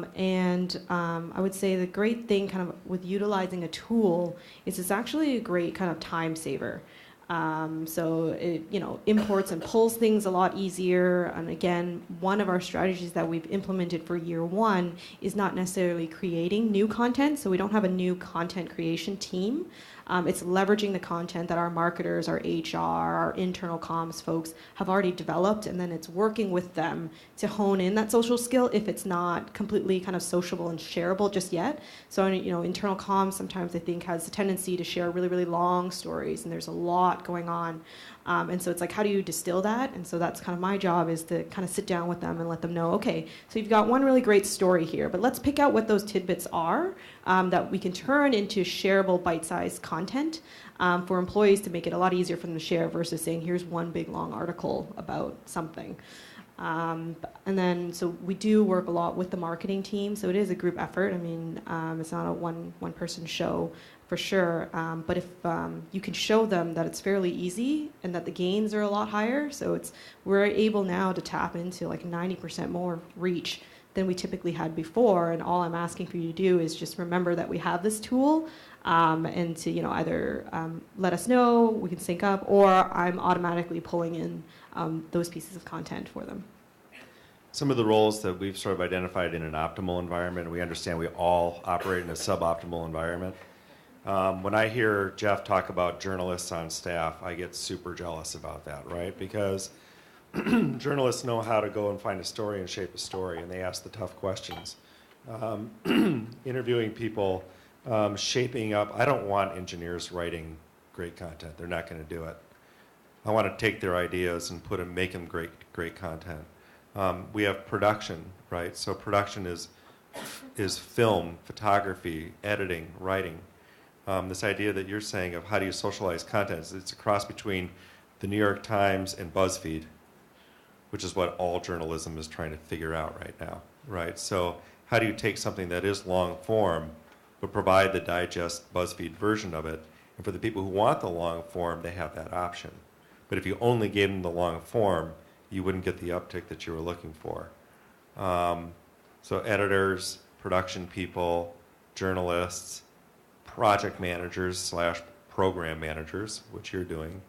would say the great thing kind of with utilizing a tool is it's actually a great kind of time saver. So it, imports and pulls things a lot easier. And again, one of our strategies that we've implemented for year one is not necessarily creating new content. So we don't have a new content creation team. It's leveraging the content that our marketers, our HR, our internal comms folks have already developed, and then it's working with them to hone in that social skill if it's not completely kind of sociable and shareable just yet. So, internal comms sometimes I think has a tendency to share really, really long stories, and there's a lot going on. And so it's like, how do you distill that? And so that's kind of my job, is to kind of sit down with them and let them know, okay, so you've got one really great story here, but let's pick out what those tidbits are that we can turn into shareable bite-sized content for employees to make it a lot easier for them to share versus saying, here's one big long article about something. And then, so we do work a lot with the marketing team, so it is a group effort. I mean, it's not a one-person show for sure, but if you can show them that it's fairly easy and that the gains are a lot higher, so we're able now to tap into like 90% more reach than we typically had before, and all I'm asking for you to do is just remember that we have this tool, and to either let us know, we can sync up, or I'm automatically pulling in those pieces of content for them. Some of the roles that we've sort of identified in an optimal environment, we understand we all operate in a suboptimal environment. When I hear Jeff talk about journalists on staff, I get super jealous about that, right? Because journalists know how to go and find a story and shape a story, and they ask the tough questions. Interviewing people, shaping up. I don't want engineers writing great content. They're not going to do it. I want to take their ideas and make them great content. We have production, right? So production is film, photography, editing, writing. This idea that you're saying of how do you socialize content, it's a cross between the New York Times and BuzzFeed, which is what all journalism is trying to figure out right now, right? So how do you take something that is long form, but provide the digest BuzzFeed version of it? And for the people who want the long form, they have that option. But if you only gave them the long form, you wouldn't get the uptick that you were looking for. So editors, production people, journalists, project managers / program managers, which you're doing,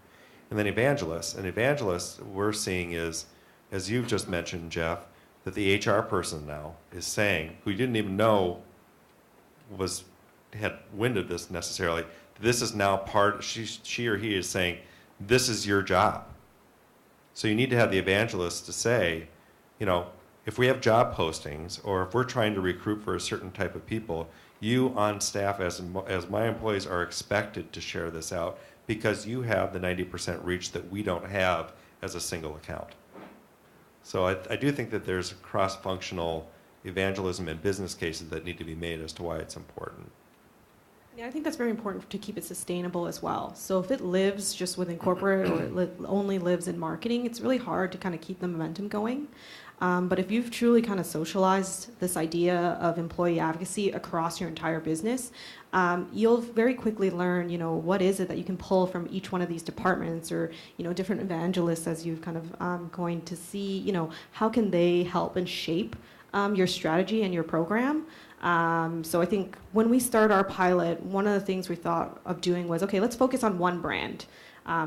and then evangelists. And evangelists we're seeing is, as you've just mentioned, Jeff, that the HR person now is saying, who you didn't even know had wind of this necessarily, this is now she or he is saying, this is your job. So you need to have the evangelists to say, if we have job postings or if we're trying to recruit for a certain type of people, you on staff as my employees are expected to share this out because you have the 90% reach that we don't have as a single account. So I do think that there's cross-functional evangelism and business cases that need to be made as to why it's important. Yeah, I think that's very important to keep it sustainable as well. So if it lives just within corporate or it only lives in marketing, it's really hard to kind of keep the momentum going. But if you've truly kind of socialized this idea of employee advocacy across your entire business, you'll very quickly learn, what is it that you can pull from each one of these departments or, different evangelists as you've kind of going to see, how can they help and shape your strategy and your program. So I think when we start our pilot, one of the things we thought of doing was, okay, let's focus on one brand.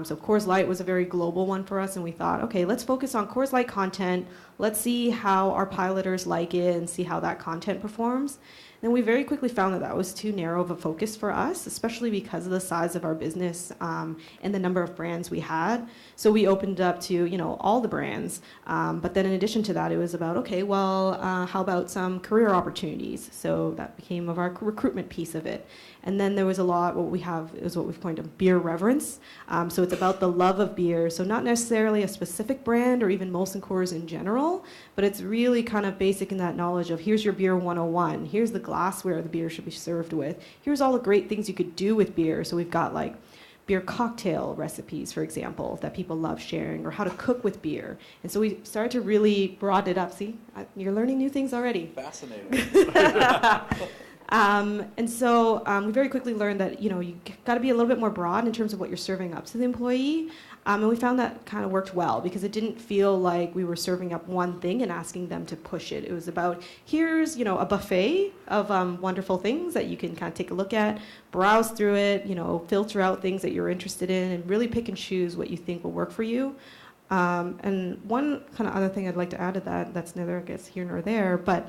So Coors Light was a very global one for us, and we thought, okay, let's focus on Coors Light content. Let's see how our piloters like it and see how that content performs. Then we very quickly found that that was too narrow of a focus for us, especially because of the size of our business and the number of brands we had. So we opened up to, all the brands. But then in addition to that, it was about, okay, well, how about some career opportunities? So that became of our recruitment piece of it. And then there was a lot, what we have is what we've coined a beer reverence. So it's about the love of beer. So not necessarily a specific brand or even Molson Coors in general, but it's really kind of basic in that knowledge of here's your beer 101. Here's the glassware the beer should be served with. Here's all the great things you could do with beer. So we've got like beer cocktail recipes, for example, that people love sharing, or how to cook with beer. And so we started to really broaden it up. See, you're learning new things already. Fascinating. And so we very quickly learned that, you got to be a little bit more broad in terms of what you're serving up to the employee. And we found that kind of worked well because it didn't feel like we were serving up one thing and asking them to push it. It was about, here's, a buffet of wonderful things that you can kind of take a look at, browse through it, filter out things that you're interested in, and really pick and choose what you think will work for you. And one kind of other thing I'd like to add to that, that's neither, I guess, here nor there, but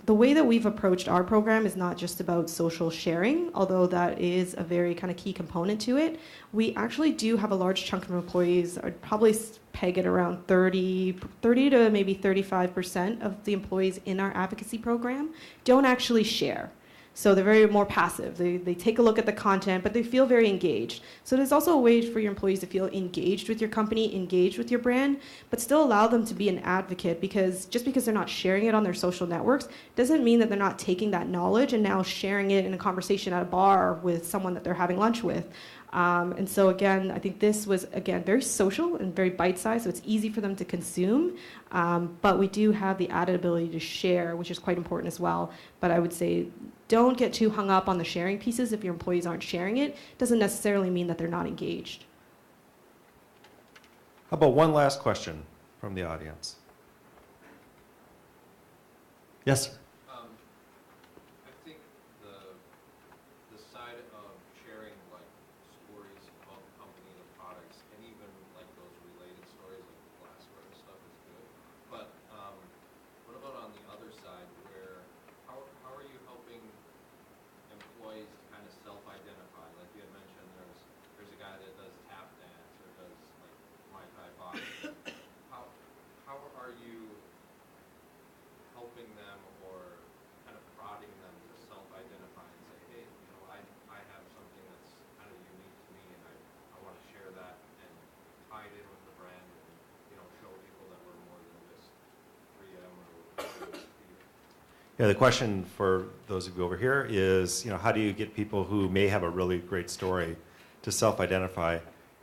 the way that we've approached our program is not just about social sharing, although that is a very kind of key component to it. We actually do have a large chunk of employees, I'd probably peg it around 30 to maybe 35% of the employees in our advocacy program don't actually share. So they're very more passive. They take a look at the content, but they feel very engaged. So there's also a way for your employees to feel engaged with your company, engaged with your brand, but still allow them to be an advocate, because just because they're not sharing it on their social networks doesn't mean that they're not taking that knowledge and now sharing it in a conversation at a bar with someone that they're having lunch with. And so again, I think this was, again, very social and very bite-sized, so it's easy for them to consume. But we do have the added ability to share, which is quite important as well. But I would say don't get too hung up on the sharing pieces. If your employees aren't sharing it, doesn't necessarily mean that they're not engaged. How about one last question from the audience? Yes, sir. I think the side of sharing like stories about the company and the products, and even like those related stories like glassware and stuff is good. But what about on the other side, where how are you helping employees to kind of self-identify? Like you had mentioned, there's a guy that does tap dance or does like Muay Thai boxing. How are you helping them or kind of prodding them to self-identify and say, hey, I have something that's kind of unique to me, and I want to share that and tie it in with the brand and, show people that we're more than just 3M or Yeah, the question for those of you over here is, how do you get people who may have a really great story to self-identify?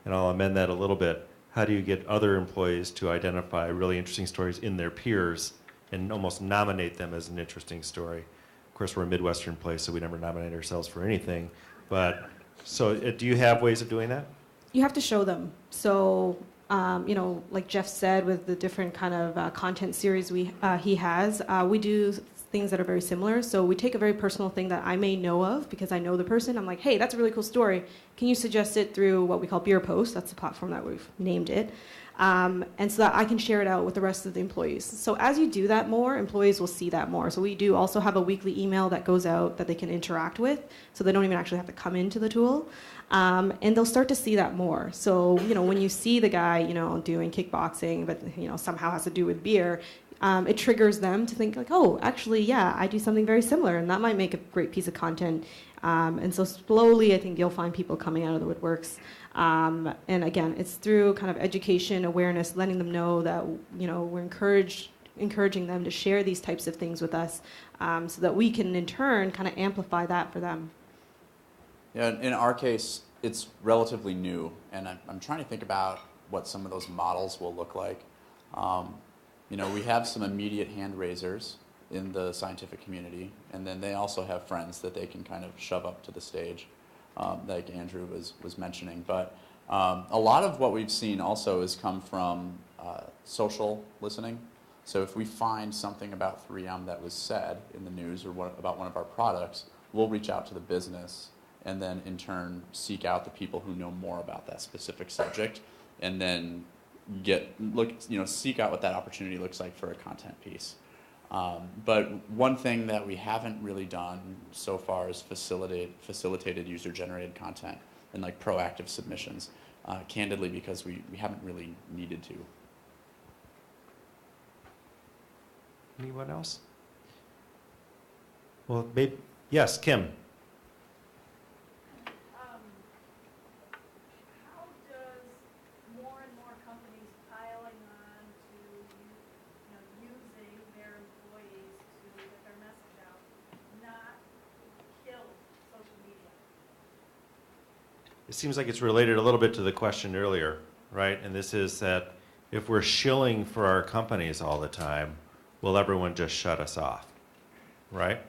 And I'll amend that a little bit. How do you get other employees to identify really interesting stories in their peers and almost nominate them as an interesting story? Of course, we're a Midwestern place, so we never nominate ourselves for anything. But so do you have ways of doing that? You have to show them. So, like Jeff said, with the different kind of content series he has, we do things that are very similar. So we take a very personal thing that I may know of because I know the person. I'm like, hey, that's a really cool story. Can you suggest it through what we call Beer Post? That's the platform that we've named it. And so that I can share it out with the rest of the employees. So as you do that more, employees will see that more. So we do also have a weekly email that goes out that they can interact with, so they don't even actually have to come into the tool. And they'll start to see that more. So, when you see the guy, doing kickboxing, but, somehow has to do with beer, it triggers them to think like, oh, actually, yeah, I do something very similar, and that might make a great piece of content. And so slowly, I think you'll find people coming out of the woodworks. And again, it's through kind of education, awareness, letting them know that, we're encouraging them to share these types of things with us, so that we can, in turn, kind of amplify that for them. Yeah, in our case, it's relatively new, and I'm trying to think about what some of those models will look like. We have some immediate hand raisers in the scientific community, and then they also have friends that they can kind of shove up to the stage, like Andrew was mentioning. But a lot of what we've seen also has come from social listening. So if we find something about 3M that was said in the news or about one of our products, we'll reach out to the business and then in turn seek out the people who know more about that specific subject, and then seek out what that opportunity looks like for a content piece. But one thing that we haven't really done so far is facilitated user-generated content and like proactive submissions, candidly, because we haven't really needed to. Anyone else? Well, maybe, yes, Kim. How does more and more companies piling on to, using their employees to get their message out, not kill social media? It seems like it's related a little bit to the question earlier, right? And this is that if we're shilling for our companies all the time, will everyone just shut us off, right?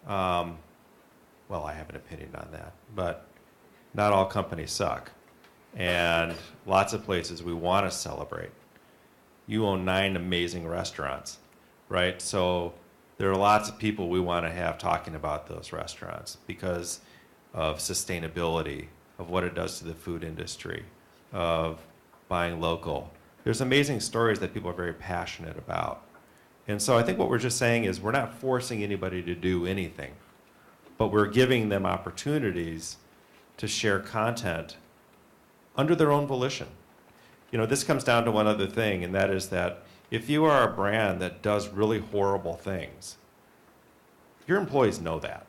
Well, I have an opinion on that, but not all companies suck. And lots of places we want to celebrate. You own 9 amazing restaurants, right? So there are lots of people we want to have talking about those restaurants because of sustainability, of what it does to the food industry, of buying local. There's amazing stories that people are very passionate about. And so I think what we're just saying is we're not forcing anybody to do anything, but we're giving them opportunities to share content under their own volition. This comes down to one other thing, and that is that if you are a brand that does really horrible things, your employees know that.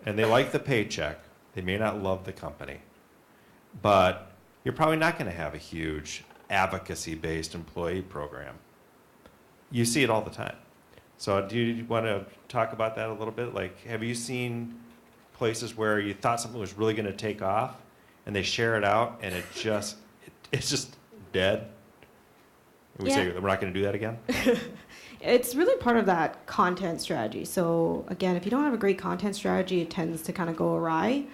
And they like the paycheck. They may not love the company. But you're probably not going to have a huge advocacy-based employee program. You see it all the time. So do you want to talk about that a little bit? Like, have you seen places where you thought something was really going to take off and they share it out and it's just dead? And we say, we're not going to do that again? It's really part of that content strategy. So again, if you don't have a great content strategy, it tends to kind of go awry.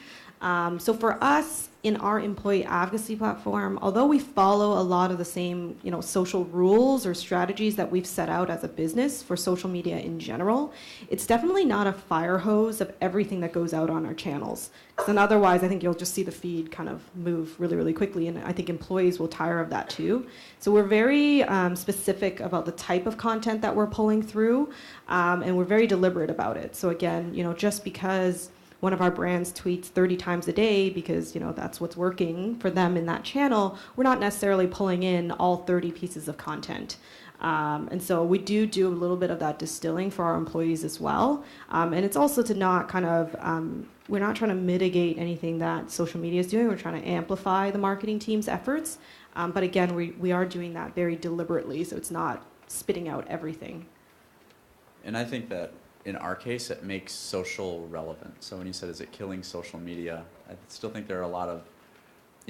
So for us, in our employee advocacy platform, although we follow a lot of the same, social rules or strategies that we've set out as a business for social media in general, it's definitely not a fire hose of everything that goes out on our channels. Because then otherwise, I think you'll just see the feed kind of move really, really quickly, and I think employees will tire of that too. So we're very specific about the type of content that we're pulling through, and we're very deliberate about it. So again, just because one of our brands tweets 30 times a day because, that's what's working for them in that channel, we're not necessarily pulling in all 30 pieces of content. And so we do a little bit of that distilling for our employees as well. And it's also to not kind of, we're not trying to mitigate anything that social media is doing. We're trying to amplify the marketing team's efforts. But again, we are doing that very deliberately, so it's not spitting out everything. And I think that in our case, it makes social relevant. So when you said, is it killing social media? I still think there are a lot of,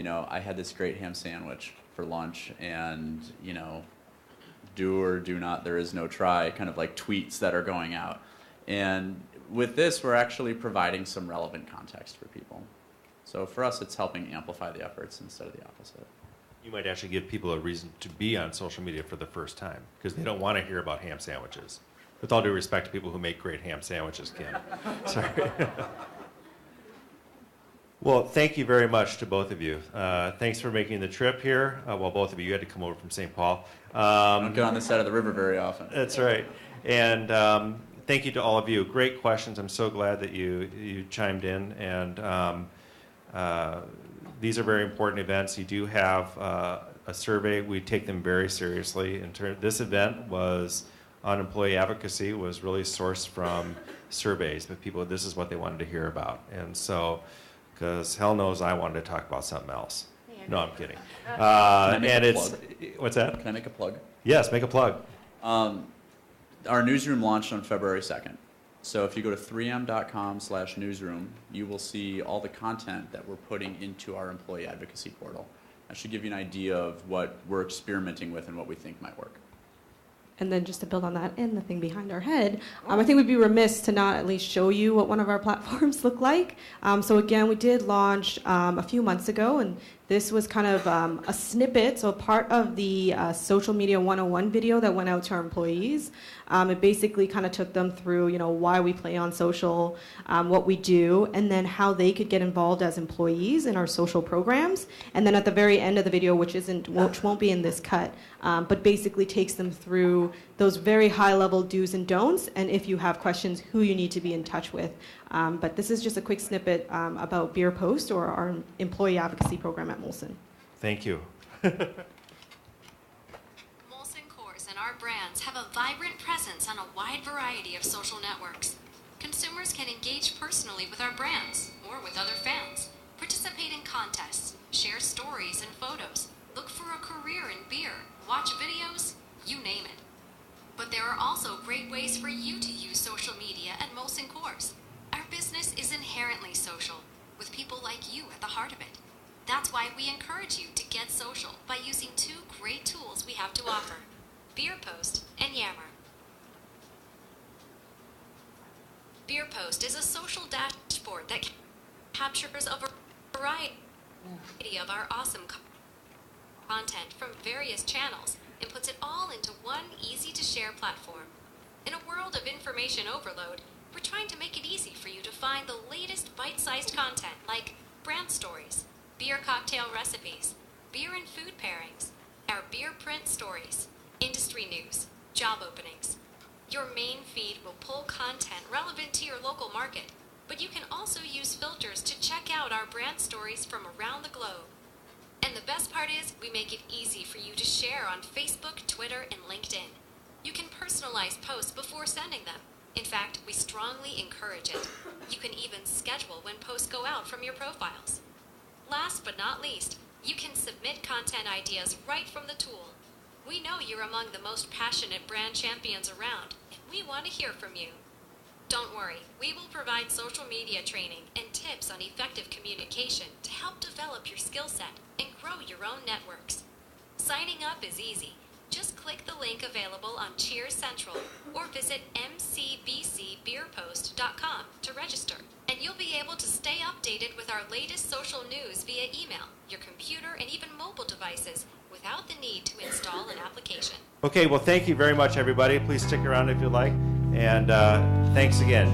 I had this great ham sandwich for lunch and, do or do not, there is no try, kind of like tweets that are going out. And with this, we're actually providing some relevant context for people. So for us, it's helping amplify the efforts instead of the opposite. You might actually give people a reason to be on social media for the first time because they don't want to hear about ham sandwiches. With all due respect to people who make great ham sandwiches, Kim. Sorry. Well, thank you very much to both of you. Thanks for making the trip here. Well, both of you had to come over from St. Paul. I don't get on this side of the river very often. That's right. And thank you to all of you. Great questions. I'm so glad that you chimed in. And these are very important events. You do have a survey. We take them very seriously. This event was on employee advocacy was really sourced from surveys with people. This is what they wanted to hear about. And so, because hell knows I wanted to talk about something else. No, I'm kidding. What's that? Can I make a plug? Yes, make a plug. Our newsroom launched on February 2nd. So if you go to 3m.com/newsroom, you will see all the content that we're putting into our employee advocacy portal. That should give you an idea of what we're experimenting with and what we think might work. And then just to build on that and the thing behind our head, I think we'd be remiss to not at least show you what one of our platforms look like. So again, we did launch a few months ago, and this was kind of a snippet, so part of the Social Media 101 video that went out to our employees. It basically kind of took them through, why we play on social, what we do, and then how they could get involved as employees in our social programs. And then at the very end of the video, which won't be in this cut, but basically takes them through through those very high-level do's and don'ts, and if you have questions, who you need to be in touch with. But this is just a quick snippet about Beer Post, or our employee advocacy program at Molson. Thank you. Molson Coors and our brands have a vibrant presence on a wide variety of social networks. Consumers can engage personally with our brands or with other fans, participate in contests, share stories and photos, look for a career in beer, watch videos, you name it. But there are also great ways for you to use social media at Molson Coors. Our business is inherently social, with people like you at the heart of it. That's why we encourage you to get social by using two great tools we have to offer, Beer Post and Yammer. Beer Post is a social dashboard that captures a variety of our awesome content from various channels and puts it all into one easy-to-share platform. In a world of information overload, we're trying to make it easy for you to find the latest bite-sized content like brand stories, beer cocktail recipes, beer and food pairings, our beer print stories, industry news, job openings. Your main feed will pull content relevant to your local market, but you can also use filters to check out our brand stories from around the globe. And the best part is, we make it easy for you to share on Facebook, Twitter, and LinkedIn. You can personalize posts before sending them. In fact, we strongly encourage it. You can even schedule when posts go out from your profiles. Last but not least, you can submit content ideas right from the tool. We know you're among the most passionate brand champions around, and we want to hear from you. Don't worry, we will provide social media training and tips on effective communication to help develop your skill set and grow your own networks. Signing up is easy. Just click the link available on Cheers Central or visit mcbcbeerpost.com to register, and you'll be able to stay updated with our latest social news via email, your computer, and even mobile devices without the need to install an application. Okay, well, thank you very much, everybody. Please stick around if you like, and thanks again.